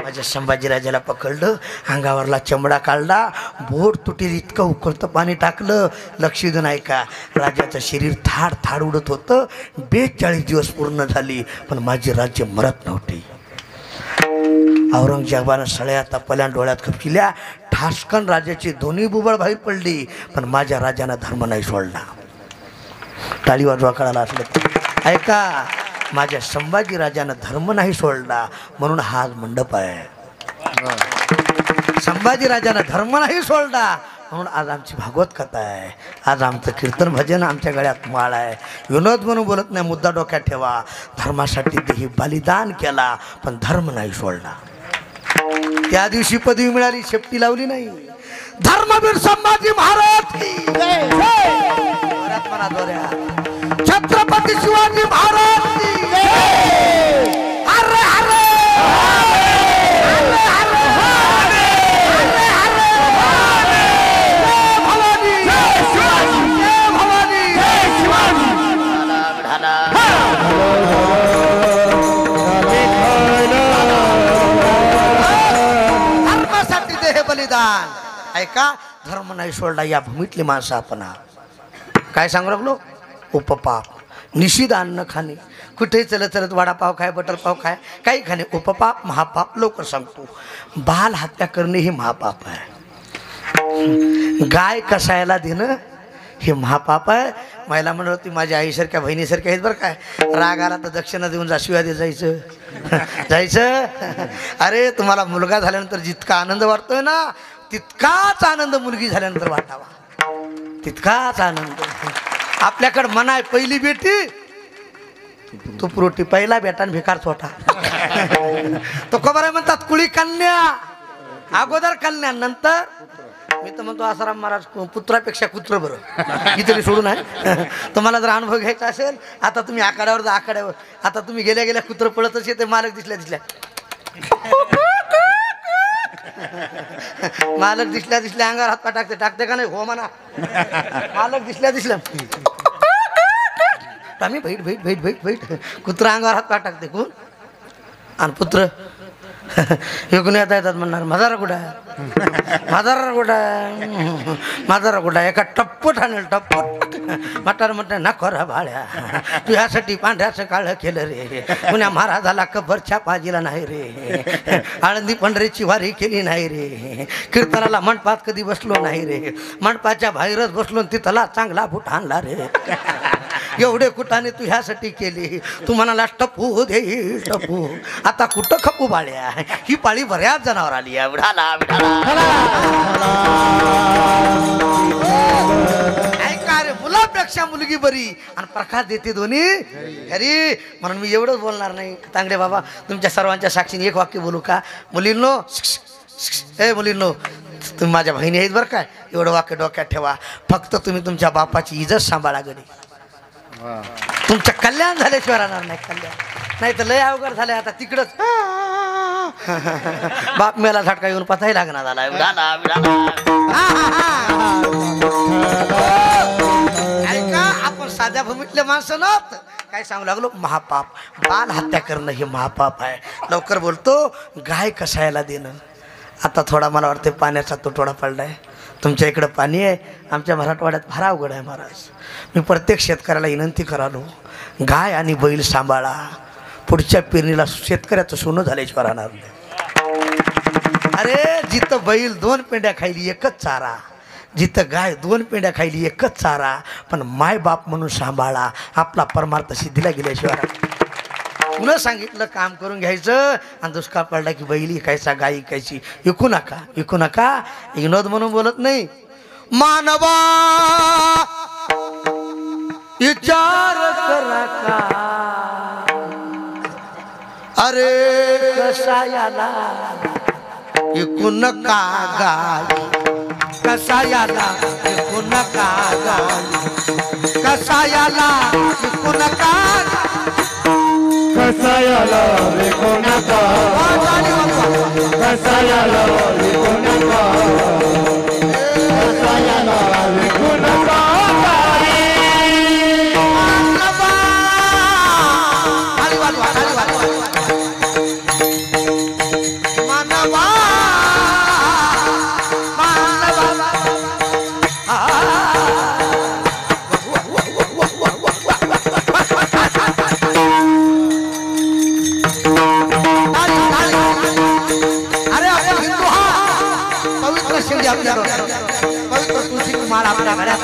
माझ्या संभाजीराजाला पकडलं, अंगावरला चमडा काढला, बोट तुटेल इतकं उकळतं पाणी टाकलं. लक्ष देऊन ऐका, राजाचं शरीर थाड थाड उडत होतं. 42 दिवस पूर्ण झाली पण माझे राज्य मरत नव्हते. औरंगजेबानं सळ्या तपल्या डोळ्यात खपकिल्या. ठासकन राजाची दोन्ही बुबळ बाहेर पडली पण माझ्या राजानं धर्म नाही सोडला. टाळी वाजवा कळाला असलं. ऐका, माझ्या संभाजी राजानं धर्म नाही सोडला म्हणून हा मंडप आहे. संभाजी राजानं धर्म नाही सोडला म्हणून आज आमची भागवत कथा आहे. आज आमचं कीर्तन भजन आमच्या गळ्यात माळ आहे. विनोद म्हणून बोलत नाही, मुद्दा डोक्यात ठेवा. धर्मासाठी देही बलिदान केला पण धर्म नाही सोडला. त्या दिवशी पदवी मिळाली, शेपटी लावली नाही. धर्मवीर संभाजी महाराज की छत्रपती शिवाजी महाराज की हरे हरे धर्मासाठी देह बलिदान. ऐका, धर्म नाही सोडला या भूमीतली माणसं आपण. काय सांगू लागलो, उपपाप, निषिद्ध अन्न खाणे, कुठेही चलत वडापाव खाय, बटर पाव खाय, काही खाणे उपपाप, महापाप. लवकर सांगतो, बाल हत्या करणे हे महापाप आहे. गाय कसायला देणं हे महापाप आहे. महिला म्हणत होती माझ्या आईसारख्या बहिणीसारख्या आहेत बरं काय. राग आला तर दक्षिणा देऊन जा, शिव्या दे जायचं. अरे तुम्हाला मुलगा झाल्यानंतर जितका आनंद वाटतोय ना, तितकाच आनंद मुलगी झाल्यानंतर वाटावा. तितकाच आनंद. आपल्याकडं मनाय पहिली बेटी तूप रोटी, पहिला बेटा भिकार छोटा. तो खबर आहे म्हणतात कुळी कन्या, अगोदर कन्या नंतर. मी तर म्हणतो आसाराम महाराज पुत्रापेक्षा कुत्र बरं. इथे सोडून आहे. तुम्हाला जर अनुभव घ्यायचा असेल, आता तुम्ही आखाड्यावर जा. आखाड्यावर आता तुम्ही गेल्या गेल्या कुत्र पळतच येते. मालक दिसल्या मालक दिसल्या अंगावर हात पाय टाकते का नाही. हो म्हणा. मालक दिसल्या आम्ही भेट कुत्रा अंगावर हात पाय टाकते. कोण आणि पुत्र विकून येतात म्हणणार म्हातारा कुठं आहे म्हातारा कुठं आहे म्हातारा कुठं आहे एका टप्पट आणेल टप्पट म्हातारा म्हणतात नको रा भाड्या तू यासाठी पांढऱ्याचं काळं केलं रे पुण्या महाराजाला कबरच्या पाजीला नाही रे आळंदी पंढरीची वारी केली नाही रे कीर्तनाला मंडपात कधी बसलो नाही रे मंडपाच्या बाहेरच बसलो तिथला चांगला फुट आणला रे एवढे कुठाने तू ह्यासाठी केली तू म्हणाला टपू दे टपू आता कुठं खपू बाळ्या ही पाळी बऱ्याच जनावर आली आहे विढाला ऐका रे मुलापेक्षा मुलगी बरी आणि प्रकाश देते दोन्ही अरे म्हणून मी एवढंच बोलणार नाही तांगडे बाबा तुमच्या सर्वांच्या साक्षीने एक वाक्य बोलू का मुलींनो ए मुलींनो तुम्ही माझ्या बहिणी आहेत बरं काय एवढं वाक्य डोक्यात ठेवा फक्त तुम्ही तुमच्या बापाची इज्जत सांभाळा गडी तुमचं कल्याण झाल्याशिवाय राहणार नाही कल्याण नाही तर लय अवघड झालंय आता तिकडच बाप मेला झटका येऊन पताही लागणार झाला ऐका आपण साध्या भूमीतले माणसं नव्हत काय सांगू लागलो महापाप बाल हत्या करणं हे महापाप आहे लवकर बोलतो गाय कसायला देणं आता थोडा मला वाटतं पाण्याचा तुटवडा पडलाय तुमच्या इकडं पाणी आहे आमच्या मराठवाड्यात फार अवघड आहे महाराज मी प्रत्येक शेतकऱ्याला विनंती करालो गाय आणि बैल सांभाळा पुढच्या पेरणीला शेतकऱ्याचं सोनं झाल्याशिवाय राहणार नाही अरे जिथं बैल 2 पेंड्या खायली एकच चारा जिथं गाय 2 पेंड्या खायली एकच चारा पण माय बाप म्हणून सांभाळा आपला परमार्थ सिद्धीला गेल्याशिवाय पुन्हा सांगितलं काम करून घ्यायचं आणि दुष्काळ पडला की बैल इकायचा गाय इकायची विकू नका विनोद म्हणून बोलत नाही मानवा विचार करा का अरे कसायाला विकू नका गाय कसायाला विकू नका गाय कसायाला विकू नका कसायाला विकू नका कसायाला विकू नका कसायाला विकू नका पवित्र तुळशी माळ आपल्या घरात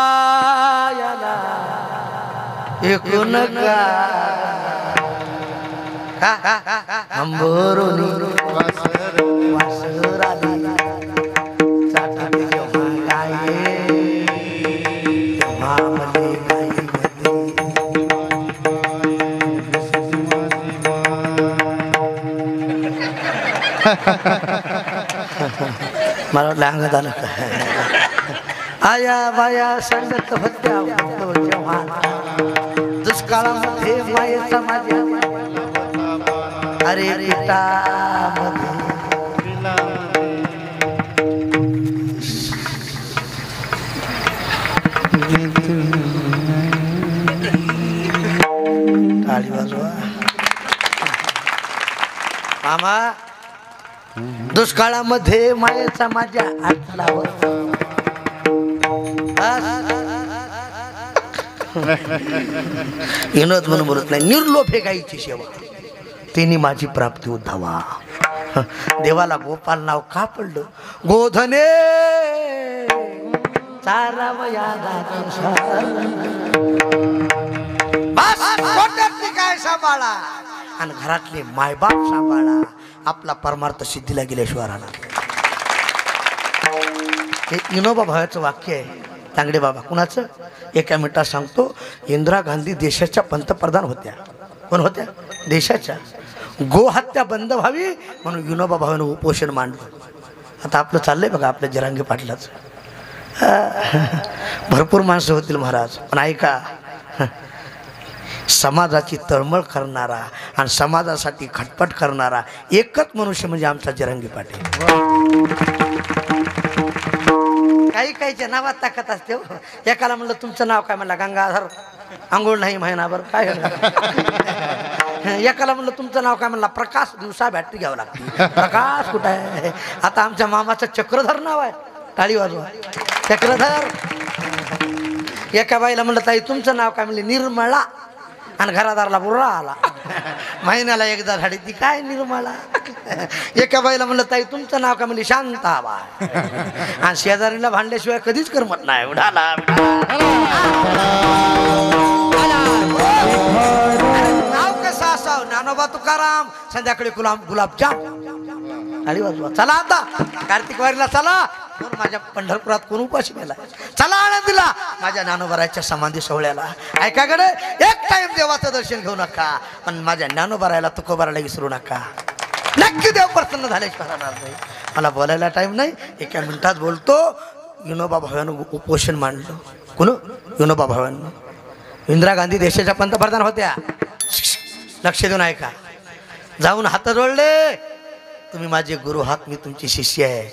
कसायाला विकू नका अंबरुनी वासराली चाटते जेव्हा गाये तेव्हा मले गाईमध्ये मला वाटलं अंगात आलं का आया बाया संगत होत्या जेव्हा दुष्काळामध्ये मायेचा माझ्या अरे टाळी वाजवा मामा दुष्काळामध्ये मायेचा माझ्या आटलावर विनोद म्हणून बोलत नाही निर्लोभे गायीची सेवा तिने माझी प्राप्ती उद्धावा देवाला गोपाल नाव का पडलं गोधने काय सांभाळा आणि घरातले मायबाप सांभाळा आपला परमार्थ सिद्धीला गेल्याशिवाय राहणार हे विनोबा भावाचं वाक्य आहे तांगडे बाबा कुणाचं एका मिनिटात सांगतो इंदिरा गांधी देशाच्या पंतप्रधान होत्या पण होत्या देशाच्या. गोहत्या बंद व्हावी म्हणून विनोबा भावेनं उपोषण मांडलं. आता आपलं चाललंय बघा आपल्या जरांगे पाटलाचं. भरपूर माणसं होतील महाराज, पण ऐका, समाजाची तळमळ करणारा आणि समाजासाठी खटपट करणारा एकच मनुष्य म्हणजे आमचा जरांगे पाटील. काही काहीच्या नावात ताकद असते हो. एकाला म्हणलं तुमचं नाव काय, म्हणला गंगाधर, आंघोळ नाही महिनाभर काय. एकाला म्हणलं तुमचं नाव काय, म्हणला प्रकाश, दिवसा बॅटरी घ्यावं लागते. प्रकाश कुठं आहे? आता आमच्या मामाचं चक्रधर नाव आहे, टाळी वाजवा, चक्रधर. एका बाईला म्हणलं ताई तुमचं नाव काय, म्हणले निर्मळा, आणि घरादारला बुर्रा आला. महिन्याला एकदा झाडी ती काय निर्मळा. एका बाईला म्हणलं ताई तुमचं नाव काय, म्हणली शांताबाई, आणि शेजारीला भांडल्याशिवाय कधीच करमत नाही. उडाला नाव कसं असावं, ज्ञानोबा तुकाराम, संध्याकाळी गुलाबजाम, टाळी वाजवा. चला आता कार्तिक वारीला चला. माझ्या पंढरपुरात कोण उपाशी मेला, चला आनंदीला माझ्या ज्ञानोबारायच्या समाधी सोहळ्याला. ऐकाकडे एक टाइम देवाचं दर्शन घेऊ नका, पण माझ्या ज्ञानोबारायला तुकोबारायला विसरू नका. नक्की देव प्रसन्न झाल्याशिवाय राहणार नाही. मला बोलायला टाइम नाही, एका मिनिटात बोलतो. विनोबा भावेनं उपोषण मांडलं. कोण? विनोबा भावेनं. इंदिरा गांधी देशाच्या पंतप्रधान होत्या. लक्ष देऊन ऐका. जाऊन हात जोडले, तुम्ही माझे गुरु आहात, मी तुमची शिष्य आहे.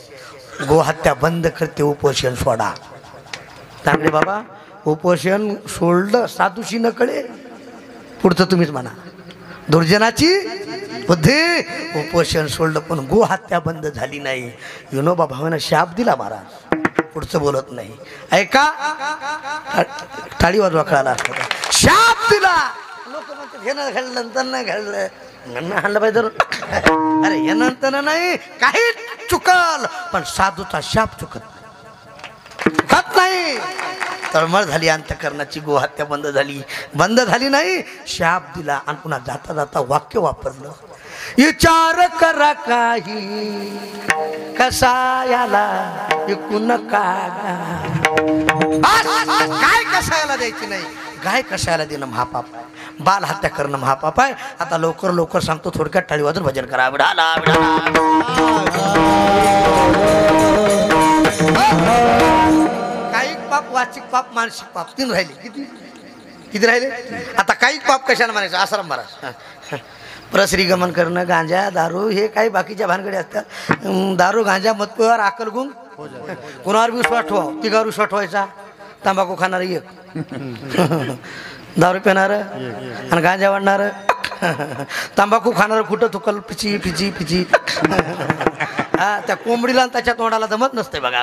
गोहत्या बंद करते, उपोषण सोडा. तांबडे बाबा उपोषण सोडलं साधूशी न कळे, पुढचं तुम्हीच म्हणा. दुर्जनाची बुद्धी, उपोषण सोडलं पण गोहत्या बंद झाली नाही. विनोबा भावेनं शाप दिला महाराज, पुढचं बोलत नाही. ऐका, टाळी वाजवा, कळाला. शाप दिला. लोक म्हणतात हे न घडलं नंतर नाही घडलं, हाणलं पाहिजे. अरे हे नंतर नाही, काही चुकल, पण साधूचा शाप चुकत नाही. तळमळ झाली अंतकरणाची, गोहत्या बंद झाली. बंद झाली नाही, शाप दिला. आणि पुन्हा जाता जाता वाक्य वापरलं, विचार करा काही कसा याला ऐकून का. काय कसायला द्यायची नाही, गाय कशाला देणं महापाप आहे, बाल हत्या करणं महापाप आहे. आता लवकर लवकर सांगतो, थोडक्यात टाळी वाजून भजन करा. विडाला काही पाप, वाचिक पाप, मानसिक पाप, 3 राहिले. किती राहिले आता? काही पाप कशाला म्हणायचं? आसाराम महाराज. प्रश्रीगमन करणं, गांजा, दारू, हे काही बाकीच्या भानगडी असतात. दारू, गांजा, मतपेवर, अक्कल गुंग, कुणावर बी विश्वास ठेवा. तिघावर विश्वास ठेवायचा. तंबाखू खाणार एक, दारू पिणार आणि गांजा वाढणार. तंबाखू खाणार कुठं थुकल, पिची पिची पिची. हा, त्या कोंबडीला त्याच्या तोंडाला जमत नसते बघा.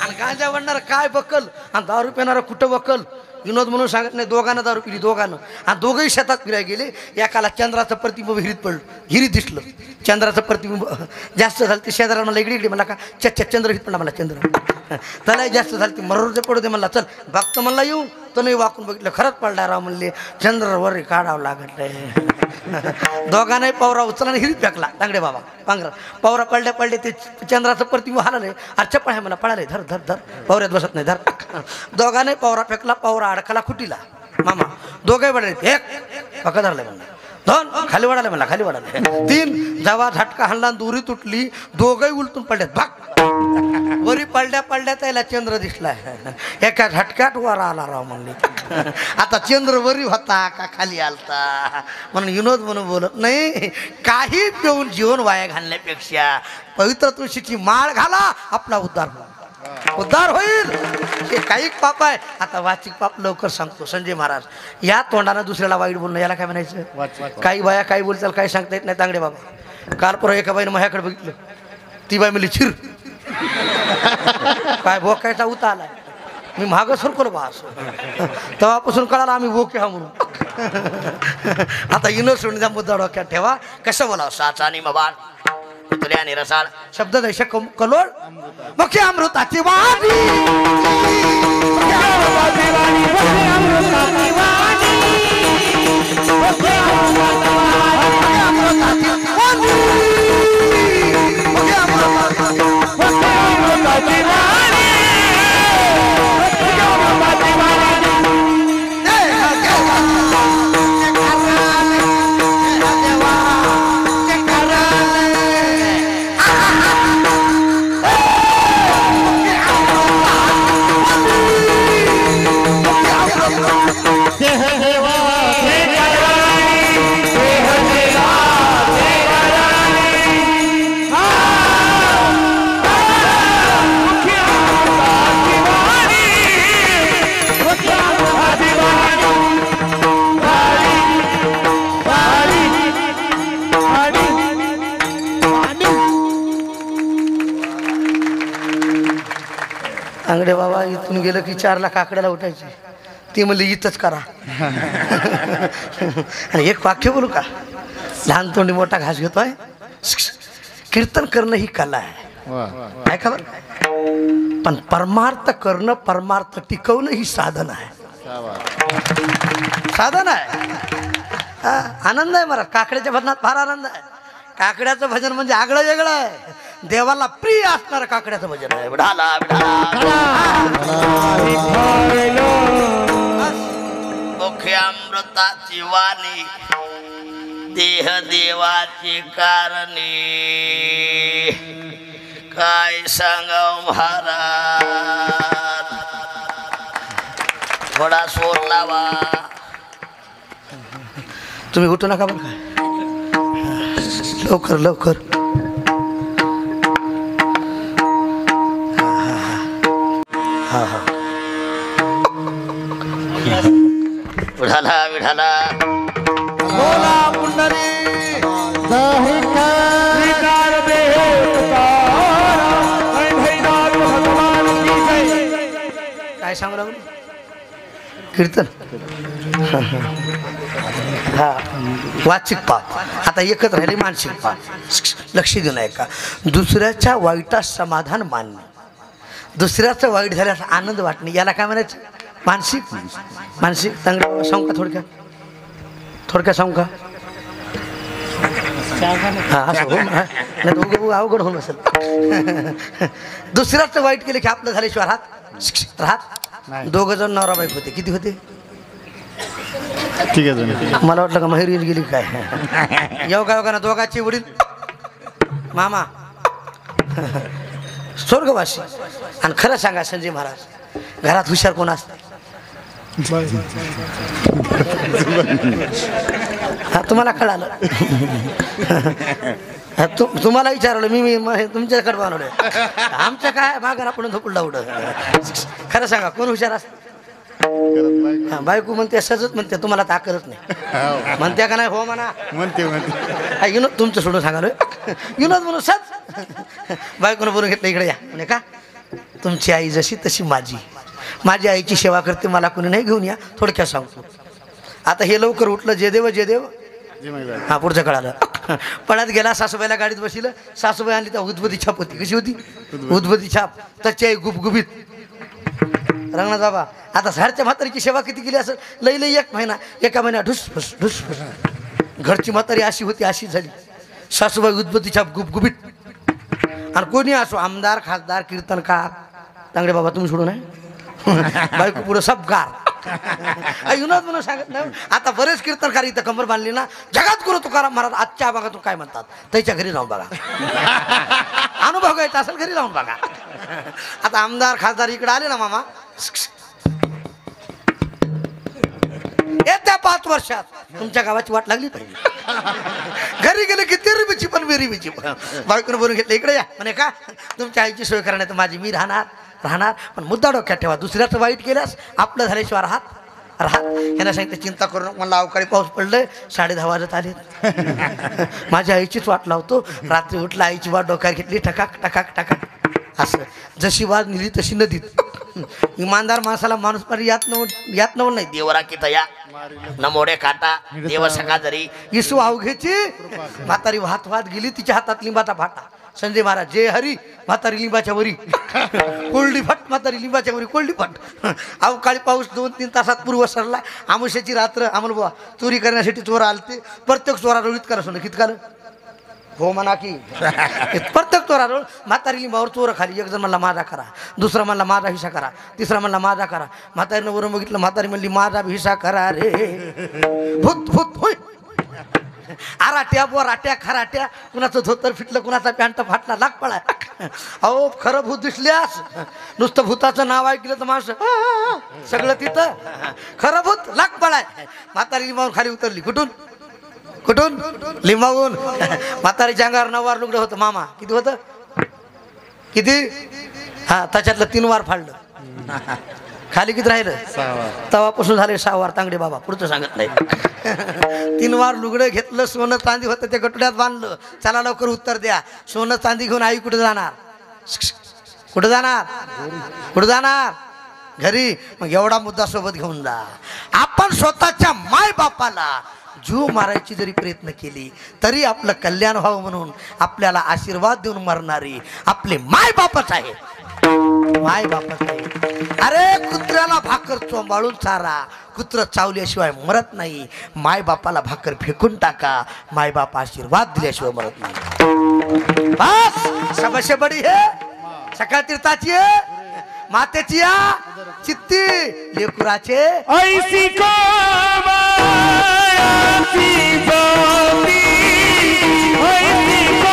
आणि गांजा वाढणार काय बकल, आणि दारू पिणार कुठं बकल. विनोद म्हणून सांगत नाही, दोघांना दारू पिली, दोघांना. आणि दोघंही शेतात फिरायला गेले. एकाला चंद्राचं प्रतिबिंब हिरीत पडलं, हिरीत दिसलं. चंद्राचं प्रतिबिंब जास्त झालं ते शेजाऱ्याला मला इकडे म्हणला का चंद्र हित पडला, मला चंद्र त्याला जास्त झालं ती मरोरचे पडू दे म्हणला. चल बघत म्हणला येऊ, तो नाही वाकून बघितलं, खरंच पडला राव. म्हणले चंद्रावर काढावं लागत. दोघांनाही पवरा उचला हिरीत फेकला. तांगडे बाबा पांघरा पवरा पडले पडले, ते चंद्राचं प्रतिबिंब हालले. चप्पळ आहे मला, पळाले, धर धर धर, पवऱ्यात बसत नाही, धर. दोघांनाही पवरा फेकला, पवरा अडकला खुटीला. मामा दोघे पडले, एक पक्का धरले म्हणला, 2 खाली वाढाले म्हणला, खाली वाढाले, 3 जेव्हा झटका हाणला, दोरी तुटली, दोघंही उलटून पडल्यात. भाग वरी पडल्या पडल्या त्याला चंद्र दिसला. एका झटक्यात वर आला राव म्हणले. आता चंद्र वरी होता का खाली आलता म्हणून विनोद म्हणून बोलत नाही. काही पिऊन जीवन वाया घालण्यापेक्षा पवित्र तुळशीची माळ घाला, आपला उद्धार होईल. हे काही पाप आहे. आता वाचिक पाप लवकर सांगतो. संजय महाराज, या तोंडानं दुसऱ्याला वाईट बोलणं याला काय म्हणायचं? काही बाया काही बोलताल, काही सांगता येत नाही. तांगडे बाबा काल परवा एका बाईनं माझ्याकडे बघितलं, ती बाई म्हणली चिर काय भोकायचा उता आलाय. मी मागं सरकलो बा असं. तेव्हापासून कळाला आम्ही भोके हा म्हणून. आता इनो सोडण्याचा मुद्दा डोक्यात ठेवा. कसं बोलावं? साचा आणि मबाळ, तुले आणि रसाळ, शब्द दैश कलोळ, मुख्य अमृताची वाणी, वाणी तांगडे बाबा इथून गेलं की 4 लाख आकड्याला उठायची. ती म्हणली इथंच करा. आणि एक वाक्य बोलू का, लहान तोंडी मोठा घास घेतोय. कीर्तन करणं ही कला आहे, काय खबर. पण परमार्थ करणं, परमार्थ टिकवणं ही साधन आहे, साधन आहे. आनंद आहे मला काकड्याच्या भजनात, फार आनंद आहे. काकड्याचं भजन म्हणजे आगळं वेगळं आहे, देवाला प्रिय असणारं काकड्याचं भजन आहे. विठाला मुख्यामृताची वाणी, देह देवाची कारणे, काय सांगाव महाराज. थोडा सोर लावा. तुम्ही उठू नका बरं काय, लवकर लवकर. हा हा विठाला विठाला. बोला पुंडरी श्रीकार देह भैदार भगवान की जय. काय सांगू लागलो, कीर्तन. हा वाचिक पाप. आता एकच राहिले मानसिक पाप. लक्ष देऊ नये का, दुसऱ्याच्या वाईटात समाधान मानणे, दुसऱ्याचं वाईट झाल्यास आनंद वाटणे, याला काय म्हणायचं, मानसिक. मानसिक चांगलं सांगू का, थोडक्यात सांगू का. हा असं हो, नाही तर अवघड होऊन असेल. दुसऱ्याचं वाईट केलं की आपलं झाल्याशिवाय राहत. 2 जण नवरा बाईक होते. किती होते, ठीक आहे. मला वाटलं का माहेरी गेली काय. योगा ना दोघांचे वडील मामा स्वर्गवासी. आणि खरं सांगा संजय महाराज, घरात हुशार कोण असतं. हा तुम्हाला कळालं. तुम्हाला विचारलं मी तुमच्याकडे बनवलं. आमचं काय मागं आपण धोकून लावलं. खरं सांगा कोण हुशार असतं. बायको म्हणते सजत म्हणते, तुम्हाला ताकदच नाही म्हणते का नाही. हो म्हणा म्हणते विनोद तुमचं सोडून सांगा विनोद म्हणून सज. बायकोनं बोलून घेतलं इकडे या म्हणे का, तुमची आई जशी तशी माझी आईची सेवा करते, मला कोणी नाही घेऊन या. थोडक्यात सांगतो. आता हे लवकर उठलं जे देव हा पुढचं कळालं. पळत गेला, सासूबाईला गाडीत बसिलं. सासूबाई आणली तर उद्बती छाप होती. कशी होती उद्बती छाप, त्याची आई गुबगुबीत. रंगनाथ बाबा आता झाडच्या म्हातारीची सेवा किती केली असेल, लई 1 महिना, एका महिन्यात ढुसफुस ढुसफुस. घरची म्हातारी अशी होती अशी झाली. सासूबाई उद्बती छाप गुबगुबीत. आणि कोणी असो, आमदार खासदार कीर्तनकार, तांगडे बाबा तुम्ही सोडून आहे. बायको पुढं सब गार. युनाद म्हणून सांगत नाही. आता बरेच कीर्तनकार इथं कंबर बांधली ना, जगात गुरु तुकाराम महाराज आजच्या भागातून काय म्हणतात, त्याच्या घरी जाऊन बघा. अनुभव घ्यायचा असेल घरी जाऊन बघा. आता आमदार खासदार इकडे आले ना मामा, येत्या 5 वर्षात तुमच्या गावाची वाट लागली पाहिजे. घरी गेले की तिरबीची पण विरिबीची पण. बायकोनं बोलून घेतलं इकडे या म्हणे का, तुमच्या आईची सोय करण्यात माझी मी राहणार. पण मुद्दा डोक्यात ठेवा, दुसऱ्याचं वाईट केल्यास आपलं झाल्याशिवाय राहत. यांना सांगितलं चिंता करू नको. मला अवकाळी पाऊस पडलंय, 10:30 वाजत आले. माझ्या आईचीच वाट लावतो. रात्री उठला, आईची वाट डोक्यात घेतली, ठकाक टकाक टकाक. असं जशी वाद निघली तशी नदीत. इमानदार माणसाला माणूस पारी यात नवल नाही. देवरा की तया न मोडे काटा, देव सका जरी. इसू अवघेची म्हातारी वाहत गेली, तिच्या हातात लिंबाचा फाटा. संजय महाराज जय हरी, म्हातारी लिंबाच्या वरी कोल्डी फट. म्हातारी लिंबाच्या वरी कोल्डी फट. अवकाळी पाऊस 2-3 तासात पूर्व सरला. आमुष्याची रात्र. आम्हाला बुवा चोरी करण्यासाठी चोर आलते. प्रत्येक चोरारोळ इतका सोनं कितकालं हो म्हणा की. प्रत्येक चोरारोळ म्हातारी लिंबावर चोर खाली. एक जण म्हणला माझा करा, दुसरा म्हणला माझा हिस्सा करा, तिसरा म्हणला माझा करा. म्हातारीनं वरून बघितलं, म्हातारी म्हणली माझा हिस्सा करा रे. भूत भूत होय. आराट्या बोराट्या खराट्या, कुणाचं धोतर फिटलं, कुणाचा पॅन्ट फाटला, लाग पळाय. अहो खरं भूत दिसल्यास नुसतं भूताचं नाव ऐकलं तर माणसं सगळं तिथं. खरं भूत लाग पळाय. म्हातारी लिंबावून खाली उतरली. कुठून लिंबावून. म्हातारीच्या अंगावर 9 वार लुगडं होतं. मामा किती होतं, किती, हा त्याच्यातलं 3 वार फाडलं. खाली किती राहिलं, तवापासून झाले 6 वार. तांगडे बाबा पुढचं सांगत नाही. 3 वार लुगडं घेतलं. सोनं चांदी होतं ते गटुड्यात बांधलं. चला लवकर उत्तर द्या, सोनं चांदी घेऊन आई कुठे जाणार. कुठं जाणार? कुठं जाणार? घरी. मग एवढा मुद्दा सोबत घेऊन जा. आपण स्वतःच्या माय बापाला जीव मारायची जरी प्रयत्न केली तरी आपलं कल्याण व्हावं म्हणून आपल्याला आशीर्वाद देऊन मरणारी आपले माय बापच आहे. माय बापच आहे. अरे कुत्र्याला भाकर चोंबाळून चारा, कुत्र चावल्याशिवाय मरत नाही. माय बापाला भाकर फेकून टाका, माय बाप आशीर्वाद दिल्याशिवाय मरत नाही. बस सबसे बडी है सकाळ तीर्थाची आहे, मातेची या चित्ती लेकुराचे ऐसी को मायाची ज्योती, ऐसी को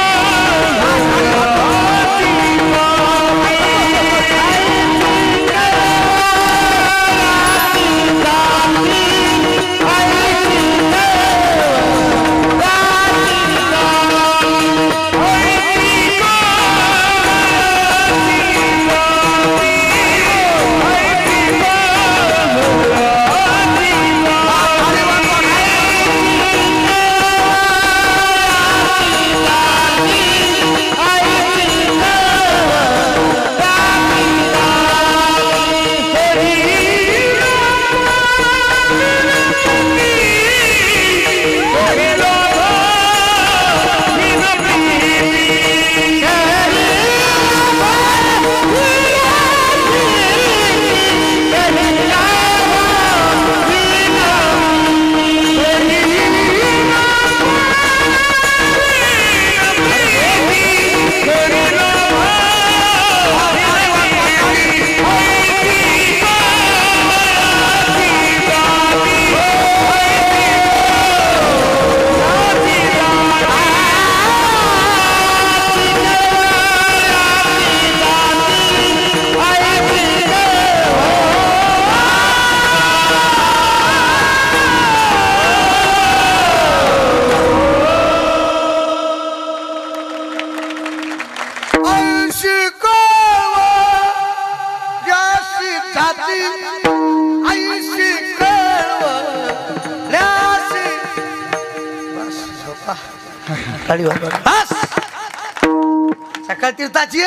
सकाळ तीर्थाची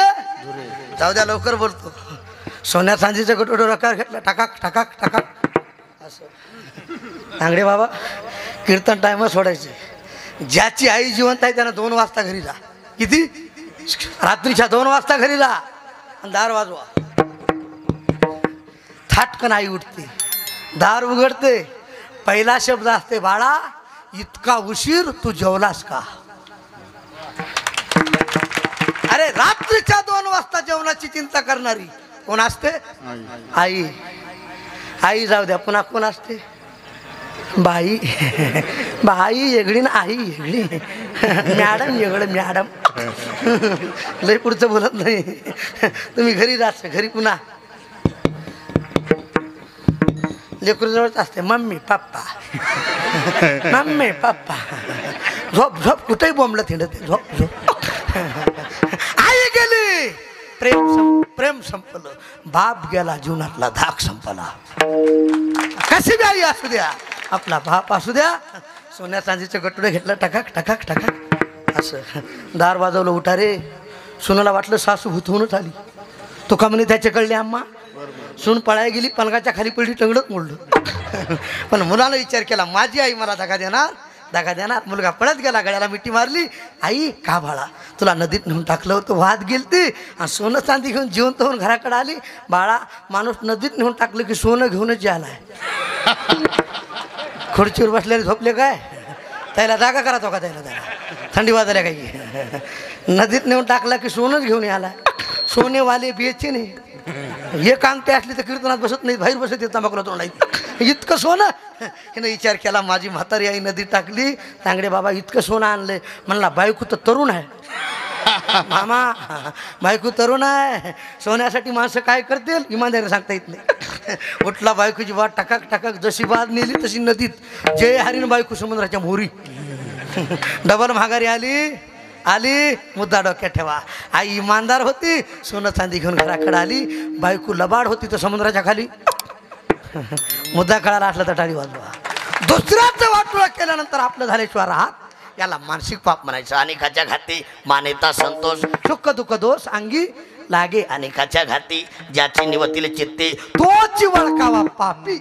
जाऊ द्या, लवकर बोलतो. सोन्या चांदीचं गटोडो रकार घेतला, टाकाक टाकाक टाकाक असं. तांगडे बाबा कीर्तन टाइम सोडायचे. ज्याची आई जिवंत आहे त्यानं 2 वाजता घरी जा. किती? रात्रीच्या 2 वाजता घरी जा आणि दार वाजवा. थाटकन आई उठते, दार उघडते. पहिला शब्द असते, बाळा इतका उशीर तू जेवलास का? अरे रात्रीच्या 2 वाजता जेवणाची चिंता करणारी कोण असते? आई. आई जाऊ द्या, पुन्हा कोण असते? बाई. बाई वेगळी ना आई वेगळी. मॅडम वेगळं. मॅडम लय पुढचं बोलत नाही. तुम्ही घरी जायचं, घरी पुन्हा लेकरूजवळच असते मम्मी पप्पा. Mummy papa. झोप झोप कुठेही बोंबलं थिंडत. झोप झोप. आई गेली, प्रेम संपलं. बाप गेला, जीवनातला धाक संपला. कशी बी आई असू द्या, आपला बाप असू द्या. सोन्या चांदीचे गटुडे घेतलं, टकाक टकाक टकाक असं. दार वाजवलं, उठा रे. सुनाला वाटलं सासू भूतवूनच आली. तो का म्हणे त्याचे कळले अम्मा. सून पळाय गेली, पलंगाच्या खाली पडली, टंगडत मोडलं. पण मुलानं विचार केला, माझी आई मला दगा देणार, दगा देणार. मुलगा पळत गेला, गळ्याला मिठी मारली. आई का बाळा, तुला नदीत नेऊन टाकलं होतं, वाहत गेलती आणि सोनं चांदी घेऊन जिवंत होऊन घराकडे आली. बाळा माणूस नदीत नेऊन टाकलं की सोनं घेऊनच आलाय. खुर्चीवर बसलेले झोपले काय? त्याला जागा करा तो का? त्याला थंडी वाजल्या काही. नदीत नेऊन टाकला की सोनच घेऊन आलाय. सोनेवाले बेचे नाही. हे कांगटे असली तर कीर्तनात बसत नाही, बाहेर बसत येत तंबाखूला तोंड नाही. इतकं सोनं. हिनं विचार केला, माझी म्हातारी आई नदीत टाकली. तांगडे बाबा इतकं सोनं आणलंय. म्हणला बायको तर तरुण आहे. मामा बायको तरुण आहे, सोन्यासाठी माणसं काय करतील इमानदारी सांगता येत नाही. उठला, बायकोची वाट टकाक टकाक. जशी बाद नेली तशी नदीत. जय हरीण बायको समुद्राच्या मोरी. डबल महागारी आली. मुद्दा डोक्यात ठेवा. आई इमानदार होती, सोनं चांदी घेऊन घराकडे आली. बायको लबाड होती तर समुद्राच्या खाली. मुद्दा कळाला असला तर टाळी वाजवा. दुसऱ्याचं वाटोळं केल्यानंतर आपलं झाल्याशिवाय राहत, याला मानसिक पाप म्हणायचं. अनेकाच्या घाती मान्यता संतोष. सुख दुःख दोष अंगी लागे अनेकाच्या घाती ज्याची निवतील चित्ते तोच वळकावा पापी.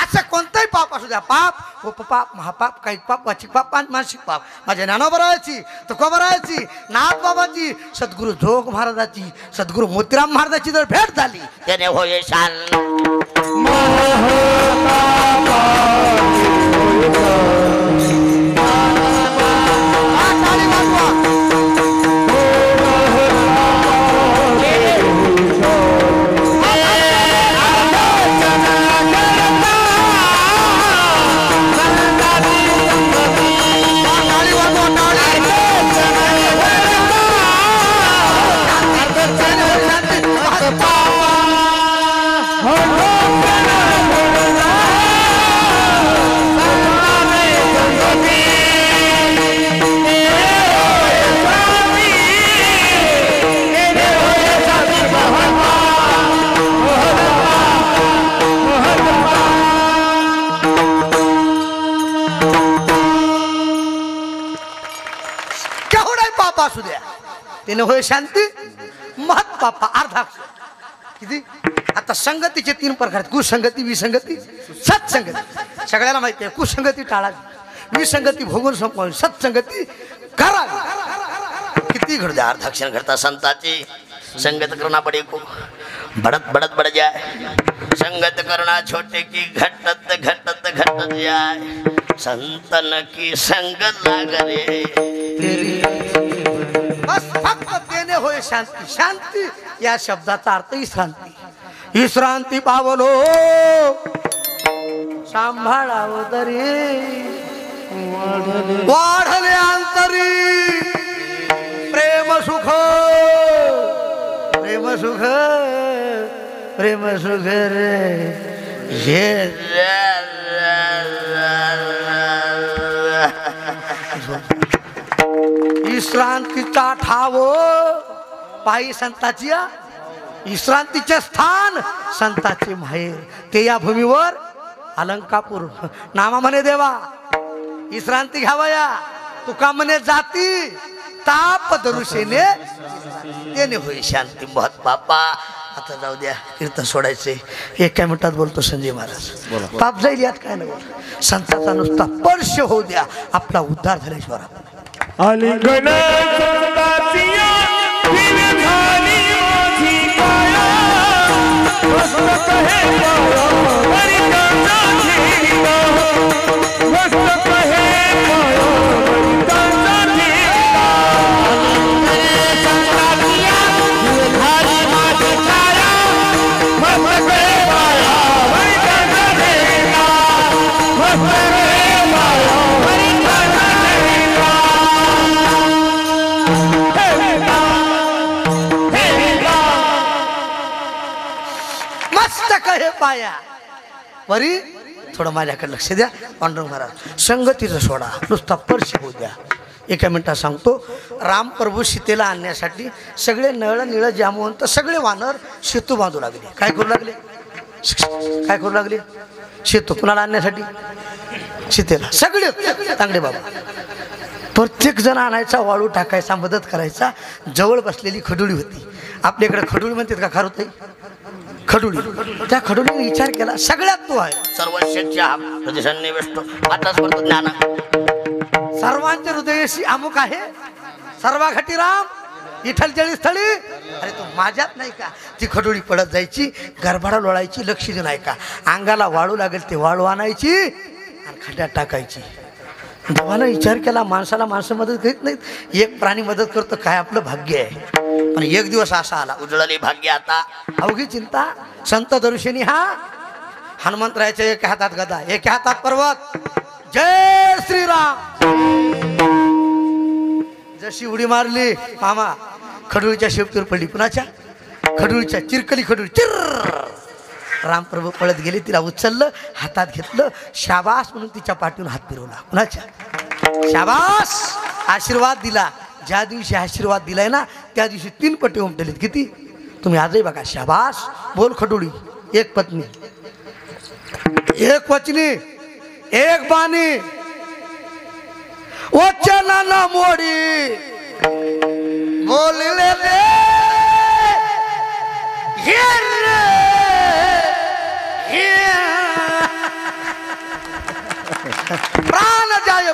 असं कोणतंही पाप असू द्या, पाप उपपाप महापाप काही पाप वाचिक पाप आणि मानसिक पाप, माझ्या ज्ञानोबराची तुकोबराची नाथबाबाची सद्गुरू जोग महाराजाची सद्गुरू मोतीराम महाराजाची जर भेट झाली त्याने होय शान टाळी वाजवा. असू द्या त्याने होय शांती महत् पापा अर्धा किती. आता संगतीचे 3 प्रकार आहेत, कुसंगती विसंगती सत्संगती. सगळ्याला माहिती आहे कुसंगती टाळावी, विसंगती भोगून संपवावी, सत्संगती करावी. किती घडू द्या अर्धाक्षण घडता संताची संगत करना बडे को बड़त बड़त बढ़ जाए संगत करना छोटे की घटत घटत घटत जाए संतन की संग लाग रे. बस फक्त त्याने होय शांती. शांती या शब्दाचा अर्थ विश्रांती. विश्रांती पावलो सांभाळावं तरी वाढले अंतरी प्रेम सुख प्रेम सुख प्रेम सुख रे विश्रांतीचा ठाव पायी संताची विश्रांतीचे स्थान संताचे माहेर ते या भूमीवर अलंकापूर. नामा म्हणे देवा विश्रांती घ्यावया, तुका म्हणे जाती ताप दरुशेने त्याने होई शांती महत् पापा. आता जाऊ द्या कीर्तन सोडायचे. 1 मिनिटात बोलतो संजय महाराज. पाप जाईल यात काय नाही. संताचा नुसता स्पर्श होऊ द्या, आपला उद्धार झाल्याशिवाय आलिंगन संताचिया फिर झाली माझी काया मस्त कहे पाया हरिकाचा ठेवा मस्त कहे पाया हरिकाचा ठेवा आलिंगन संताचिया फिर झाली माझी काया मस्त कहे पाया हरिकाचा ठेवा मस्त कहे पाया हरिकाचा ठेवा. मस्त कहे पाया वरी. थोडं माझ्याकडे लक्ष द्या. पांडुरंग महाराज संगतीचा सोडा नुसता स्पर्श होऊ द्या. 1 मिनिटात सांगतो. रामप्रभू सीतेला आणण्यासाठी सगळे नळ निळ जामवंत सगळे वानर सेतू बांधू लागले. काय करू लागले? काय करू लागले? सेतू कुणाला आणण्यासाठी? सीतेला. सगळे चांगले बाबा. प्रत्येक जण आणायचा, वाळू टाकायचा, मदत करायचा. जवळ बसलेली खडुळी होती. आपल्याकडे खडुळी म्हणतात का खारुताई? खडुळी. त्या खडुळीने विचार केला सगळ्यात तो आहे. सर्वशेच्या हृदयसन्निविष्ट आताच करतो ज्ञान सर्वांच्या हृदयाशी अमुक आहे. सर्वाघटी राम विठ्ठल जळी स्थळी. अरे तो माझ्यात नाही का? ती खडुळी पडत जायची, गरबाडा लोळायची, लक्ष देऊन आहे का? अंगाला वाळू लागेल ते वाळू आणायची आणि खड्ड्यात टाकायची. देवानं विचार केला माणसाला माणसं मदत करीत नाहीत, एक प्राणी मदत करतो, काय आपलं भाग्य आहे. पण एक दिवस असा आला, उजळली भाग्य आता. अवघी चिंता संत दर्शनी. हा हनुमंतरायाच्या एका हातात गदा, एका हातात पर्वत. जय श्रीराम. जशी उडी मारली मामा खडूळीच्या शेपटीवर पडली. कुणाच्या? खडूळीच्या. चिरकली खडूळ. चिर. रामप्रभू पळत गेले, तिला उचललं, हातात घेतलं, शाबास म्हणून तिच्या पाठीवर हात फिरवला. कुणाच्या? शाबास. आशीर्वाद दिला. ज्या दिवशी आशीर्वाद दिलाय ना त्या दिवशी 3 पट्टे उमटलीत. किती? तुम्ही आजही बघा. शाबास. बोल खडुळी. एक पत्नी, एक वचनी, एक बाणी, वचन न मोडी बोलले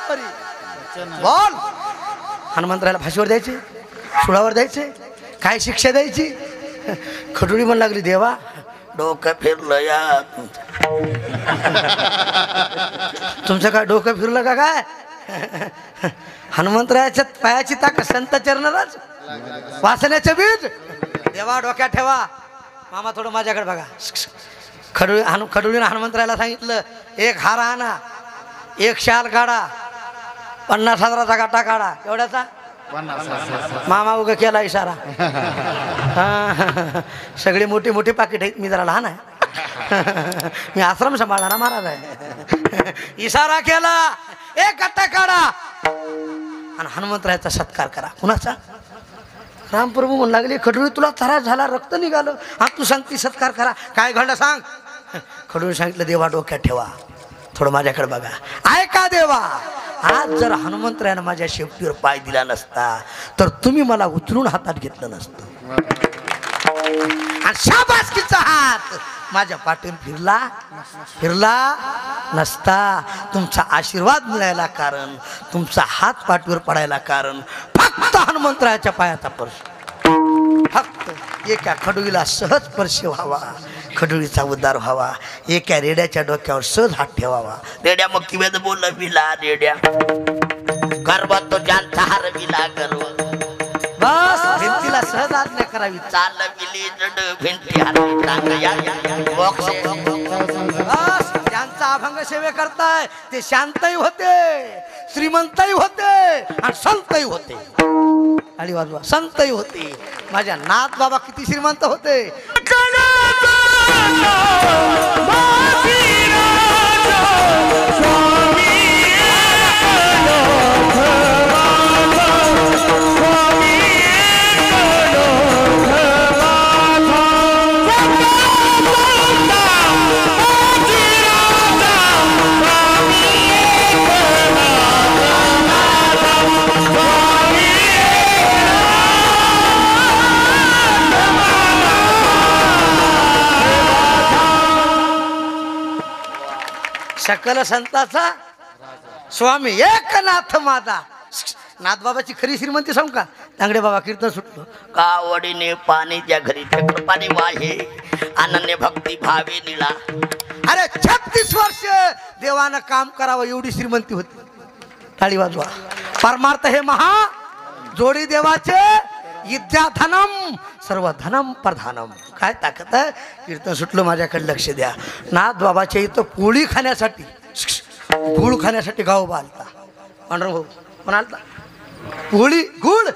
परी बोल. हनुमंतरायला फाशीवर द्यायचे, सुळावर द्यायचे, काय शिक्षा द्यायची? खडुळी म्हण लागली देवा डोकं फिरलं या तुमचं काय डोकं फिरलं का काय? हनुमंतरायाच्या पायाची ताकद संत चरणारच वासण्याचं बीज देवा डोक्यात ठेवा. मामा थोडं माझ्याकडे बघा. खडुळीनं हनुमंतरायाला सांगितलं एक हार आणा, एक शाल काढा, 50,000चा गाठा काढा. एवढ्याचा मामा उगा केला इशारा. सगळी मोठी मोठी पाकिट आहेत, मी जरा लहान आहे. मी आश्रम सांभाळणारा महाराज आहे. इशारा केला एक गट्टा काढा आणि हनुमंतरायाचा सत्कार करा. कुणाचा? रामप्रभू म्हणू लागले खडुळी तुला त्रास झाला, रक्त निघालं, हा तू सांगती सत्कार करा, काय घडलं सांग. खडुळी सांगितलं देवा डोक्यात ठेवा, थोडं माझ्याकडे बघा. ऐका देवा, आज जर हनुमंतरायानं माझ्या शेपटीवर पाय दिला नसता तर तुम्ही मला उचलून हातात घेतलं नसतं. आणि शाबासकीचा हात माझ्या पाठीवर फिरला नसता. तुमचा आशीर्वाद मिळायला कारण, तुमचा हात पाठीवर पडायला कारण फक्त हनुमंतरायाच्या पायाचा स्पर्श. फक्त एका खडुळीला सहज स्पर्श व्हावा, खडुळीचा उद्धार व्हावा. एका रेड्याच्या डोक्यावर सहज हात ठेवावा. रेड्या मग किव्यात बोललं विला रेड्या गर्वात तो ज्यांचा हरविला गर्व बस भिंतीला सहज आज्ञा करावी. चाल विली जड भिंती हरवी टांग या बॉक्स. बस ज्यांचा अभंग सेवे करताय ते शांतही होते, श्रीमंतही होते आणि संतही होते. आणि वाजवा संतही होते. माझ्या नाथ बाबा किती श्रीमंत होते. सकल संताचा स्वामी एकनाथ माझा. नाथबाबाची खरी श्रीमंती सांगू का? तांगडे बाबा कीर्तन सुटलो. कावडीने पाणी त्या घरी पाणी वाहे अनन्य भक्ती भावे निळा. अरे 36 वर्ष देवानं काम करावं एवढी श्रीमंती होती. टाळी वाजवा. परमार्थ हे महा जोडी देवाचे विद्या धनम सर्व धनम प्रधानम. काय ताकद आहे. कीर्तन सुटलं माझ्याकडे लक्ष द्या. नाथ बाबाच्या इथं पोळी खाण्यासाठी गुळ खाण्यासाठी गाव बालता भाऊ म्हणालता पोळी गुळ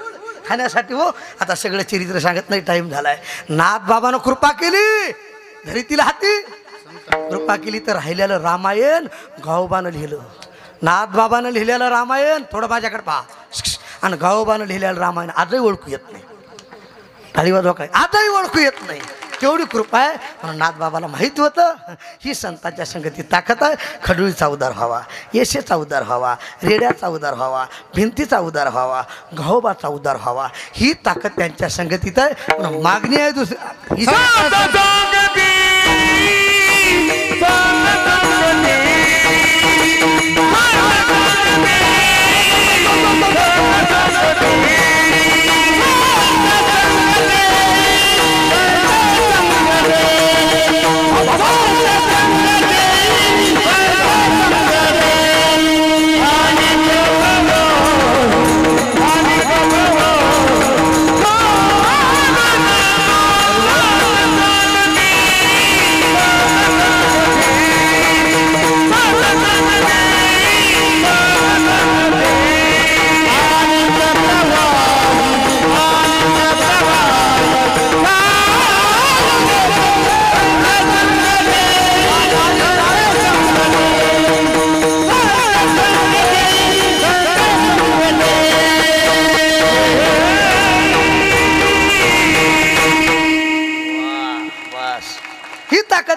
खाण्यासाठी. हो आता सगळं चरित्र सांगत नाही, टाइम झालाय. नाथ बाबानं कृपा केली, धरितील हाती कृपा केली तर राहिलेलं रामायण गावबानं लिहिलं. नाथ बाबानं लिहिलेलं रामायण थोडं माझ्याकडे पहा. आणि गावबानं लिहिलेलं रामायण आजही ओळखू येत नाही. टाळीवाजवा काय आजही ओळखू येत नाही. केवढी कृपा आहे. म्हणून नाथ बाबाला माहिती होतं ही संतांच्या संगती ताकद आहे. खडुळीचा उद्धार व्हावा, येशेचा उद्धार व्हावा, रेड्याचा उद्धार व्हावा, भिंतीचा उद्धार व्हावा, गावोबाचा उद्धार व्हावा. ही ताकद त्यांच्या संगतीत आहे. म्हणून मागणी आहे दुसरी.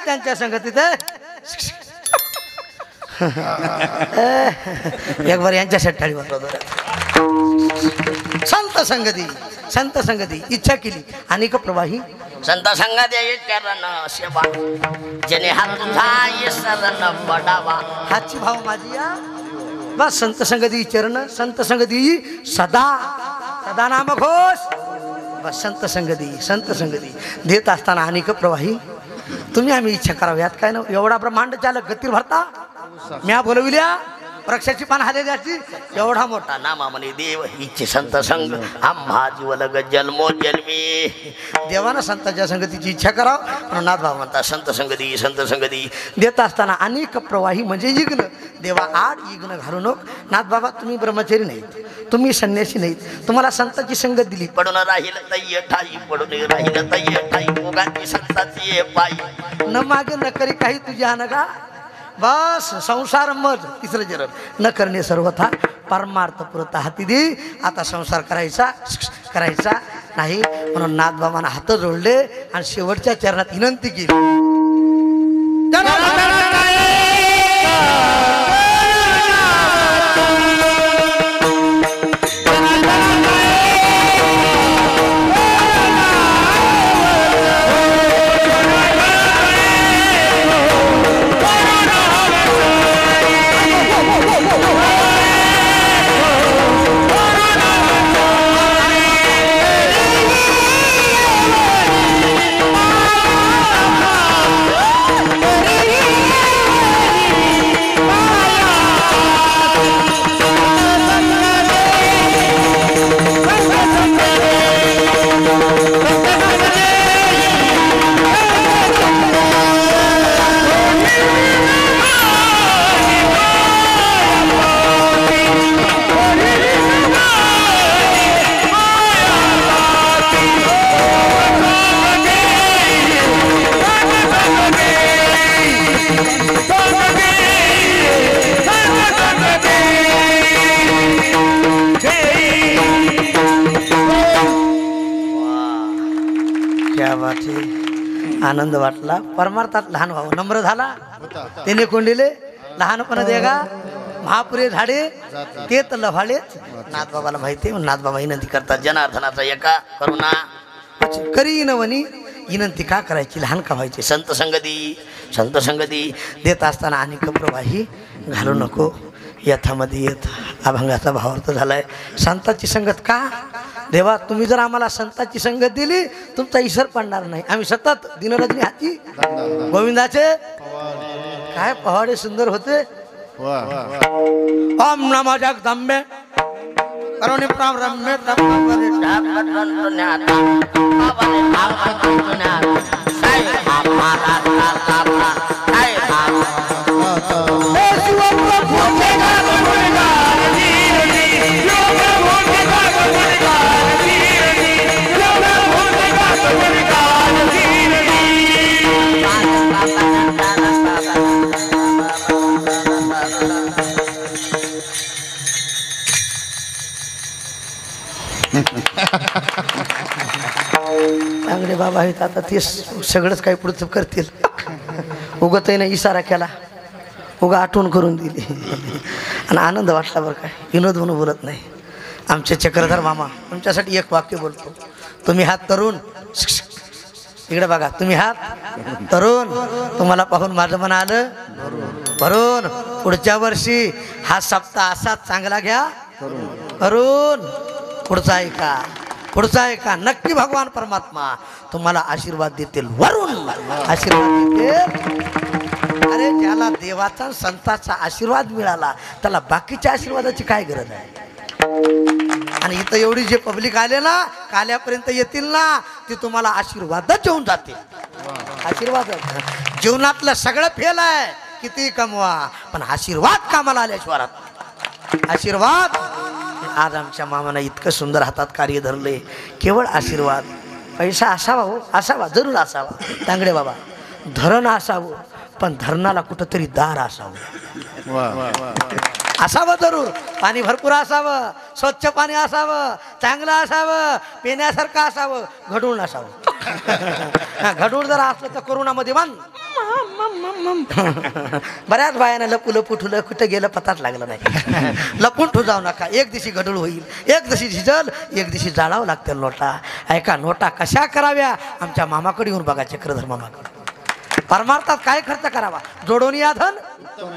त्यांच्या संगतीत एक बार यांच्यासाठी टाळी वाजवा. संत संगती इच्छा केली अनेक प्रवाही संत संगात चरण सेवा जने हात तुझा ये शरण पडावा. हातची भाव माझी या बस संत संगती चरण संत संगती सदा सदा नाम घोष बस संत संगती देत असताना अनेक प्रवाही तुम्ही आम्ही इच्छा कराव्यात काय ना एवढा ब्रह्मांड चालक गतीर भरता म्या बोलविल्या वृक्षाची पान हाले द्याची एवढा मोठा नामा म्हणे देव इच्छे संत संग आम्हा जीवलग जन्मो जन्मी देवानं संतांच्या संगतीची इच्छा करावं म्हणून नाथभाव म्हणतात संत संगती देत असताना अनेक प्रवाही म्हणजे इग्न देवा आड इग्न घालू नको नाथ बाबा तुम्ही ब्रह्मचारी नाहीत तुम्ही संन्यासी नाहीत तुम्हाला संतांची संगत दिली पडून राहील तय्य ठाई पडून राहील तय्य ठाई ओगाची संताची ये पायी न मागे न करी काही तुझी आण का बस संसार मज तिसरं जरब न करणे सर्वथा परमार्थ पुरत हाती दे आता संसार करायचा नाही म्हणून नाथबाबांना हात जोडले आणि शेवटच्या चरणात विनंती केली आनंद वाटला परमार्थात लहान व्हावं नम्र झाला त्याने कोंडिले लहानपण देगा महापुरे झाडे ते तर लभाळेच नाथबाबाला माहिती नाथबाबा विनंती करतात जनार्दनाचा एका करुणा करी नवनी विनंती का करायची लहान का व्हायची संत संगती देत असताना अनेक प्रवाही घालू नको यथामध्ये येत अभंगाचा भावार्थ झालाय संताची संगत का देवा तुम्ही जर आम्हाला संताची संगत दिली तुमचा इसर पडणार नाही आम्ही सतत दिनरजनी हाती गोविंदाचे काय पहाडे सुंदर होते ओम नमो जगदंबे करुणी प्राम रम्य चांगले बाबा आहेत आता ते सगळंच काही पुढचं करतील उगत नाही इशारा केला उगा आठवण करून दिली आणि आनंद वाटला बरं काय विनोद म्हणून बोलत नाही आमचे चक्रधर मामा तुमच्यासाठी एक वाक्य बोलतो तुम्ही हात तरुण इकडे बघा तुम्ही हात तरुण तुम्हाला पाहून माझं मन आलं भरून पुढच्या वर्षी हा सप्ताह असाच चांगला घ्या तरुण पुढचा आहे का नक्की भगवान परमात्मा तुम्हाला आशीर्वाद देतील वरून आशीर्वाद देतील अरे ज्याला देवाचा संताचा आशीर्वाद मिळाला त्याला बाकीच्या आशीर्वादाची काय गरज आहे आणि इथं एवढी जे पब्लिक आले ना काल्यापर्यंत येतील ना ते तुम्हाला आशीर्वादच देऊन जातील आशीर्वाद जीवनातलं सगळं फेल आहे किती कमवा पण आशीर्वाद कामाला आल्याशिवाय आशीर्वाद आज आमच्या मामानं इतकं सुंदर हातात कार्य धरले केवळ आशीर्वाद पैसा असावा हो असावा जरूर असावा तांगडे बाबा धरण असावं पण धरणाला कुठंतरी दार असावं असावं जरूर पाणी भरपूर असावं स्वच्छ पाणी असावं चांगलं असावं पिण्यासारखं असावं घडूळ नसावं घडूळ जर असलं तर कोरोनामध्ये मान बऱ्याच बायानं लपू ठुलं कुठं गेलं पताच लागलं नाही लपून ठू जाऊ नका एक दिवशी घडूळ होईल एक दिवशी झिजल एक दिवशी जाळावं लागतील नोटा ऐका नोटा कशा कराव्या आमच्या मामाकडे येऊन बघा चक्रधर मामाकडे परमार्थात काय खर्च करावा जोडून या धन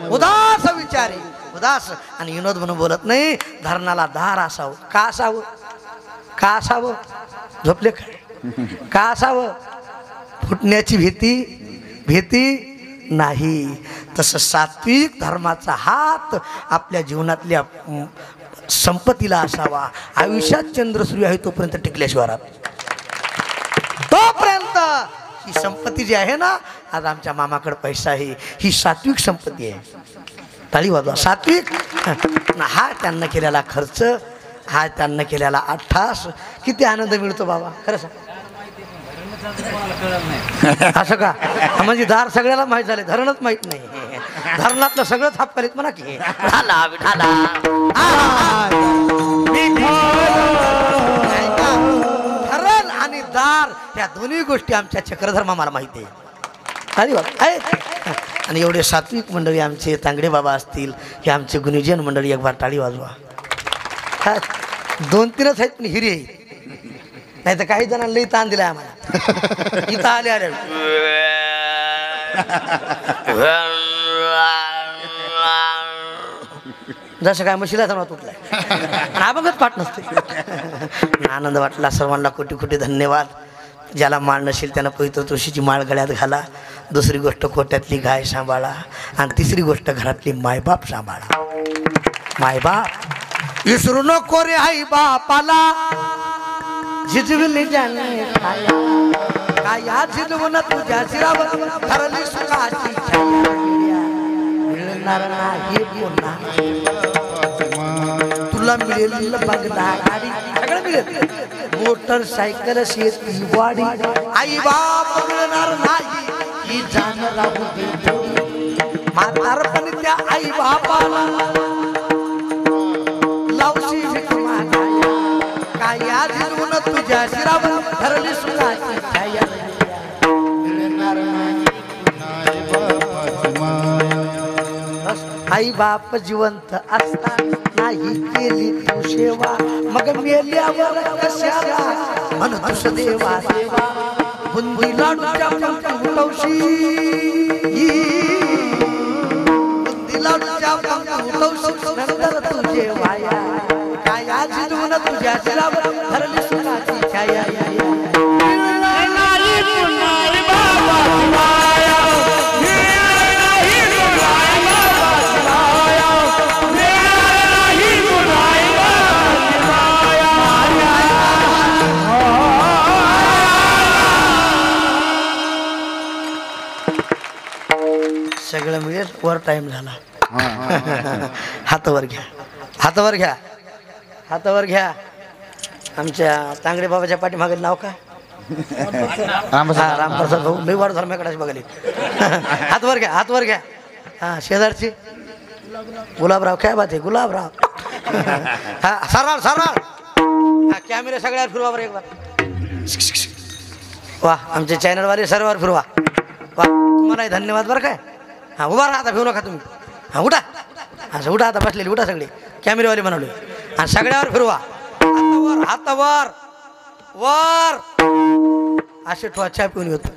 उदास विचारी उदास आणि विनोद म्हणून बोलत नाही. धरणाला धार असावं. का असावं? का असावं? झोपले काय? का असावं? फुटण्याची भीती नाही. तसं सात्विक धर्माचा हात आपल्या जीवनातल्या संपत्तीला असावा. आयुष्यात चंद्रसूर्य आहे तोपर्यंत टिकल्याशिवाय तोपर्यंत ही संपत्ती जी आहे ना, आज आमच्या मामाकडे पैसा आहे, ही सात्विक संपत्ती आहे. टाळी वाजवा. सात्विक. हा त्यांना केलेला खर्च, हा त्यांना केलेला अट्ठास, किती आनंद मिळतो बाबा. खरं सांग. असं का? म्हणजे दार सगळ्याला माहीत झाले, धरणच माहीत नाही. धरणातलं सगळं थापकालीत म्हणा की विठाला विठाला धरण आणि दार या दोन्ही गोष्टी आमच्या चक्रधर्मा मला माहिती आहे. टाळी वाजवा. आणि एवढे सात्विक मंडळी आमचे तांगडे बाबा असतील, हे आमचे गुणीजन मंडळी, एक बार टाळी वाजवा. 2-3च आहेत पण हिरी आहेत. नाही तर काही जणांना लई ताण दिलाय आम्हाला. इथं आले जसं काय म्हशीला जमा तुटलाय आणि अभंगच पाठ नसते. आनंद वाटला. सर्वांना कोटी कोटी धन्यवाद. ज्याला माळ नसेल त्यानं पवित्र तुळशीची माळ गळ्यात घाला. दुसरी गोष्ट कोट्यातली गाय सांभाळा. आणि तिसरी गोष्ट घरातली मायबाप सांभाळा. मायबाप विसरू नको रे आई बापाला. झिजविली जाणे काया झिजवून तुझ्या शिरावर धरली सुखाची छाया. मिळणार नाही पुन्हा तुला मिळेल बंगला गाडी, सगळं मिळेल. मोटरसायकल, शेती, वाडी. आई बाप मिळणार नाही ही जाण राहू दे. म्हातारपण त्या आई बापाला लावशी भीक मागाया. काया झिजवून तुझ्या शिरावर धरली सुखाची छाया. मिळणार नाही आई बाप जिवंत असता नाही केली तू सेवा, मग मेल्यावर कशाला म्हण तुझ देवा देवा. बुंदी लाडूच्या उठवशी, बुंदी लाडूच्या उठवशी नंतर तुझे वाया. काया झिजवून तुझ्या शिरावर धरली सुखाची छाया. सगळं मिळेल. वर टाइम झाला. हातावर घ्या, हातावर घ्या, हातावर घ्या. आमच्या तांगडे बाबाच्या पाठीमागे नाव काय? रामप्रसाद भाऊ. लई वार धर्माकडे बघाली. हातवर घ्या, हातवर घ्या. हा शेजारची गुलाबराव. काय बात आहे गुलाबराव. हा सरळ सरळ. हा कॅमेरे सगळ्यावर फिरवा बरं एक बार. वा आमचे चॅनलवाले सर्वांवर फिरवा. वा तुम्हालाही धन्यवाद बरं काय. हां उभा राहा आता, भिवू नका तुम्ही. हां उठा. असं उठा आता, बसलेली उठा सगळे. कॅमेरेवाले बनवले आणि सगळ्यावर फिरवा. हातावर हातावर वर असे ठोवा. चहा पिऊन येतो.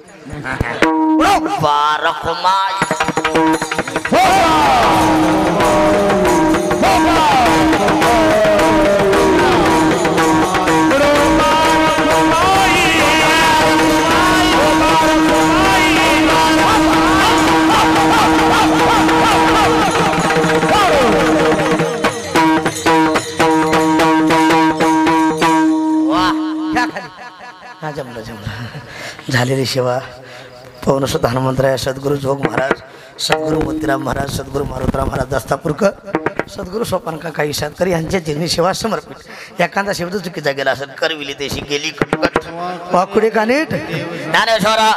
जमलं जमलं. झालेली सेवा पवनसुत हनुमंतराय, सद्गुरू जोग महाराज, सद्गुरू मोतीराम महाराज, सद्गुरू मारुतराव महाराज दस्तापूरकर, सद्गुरू सोपान काका इशादकर यांच्या जीवनी सेवा समर्पित. एखादा शब्द चुकीचा गेला असेल करविली देशी गेली कटकट वाकुडे कानीट ज्ञानेश्वरा.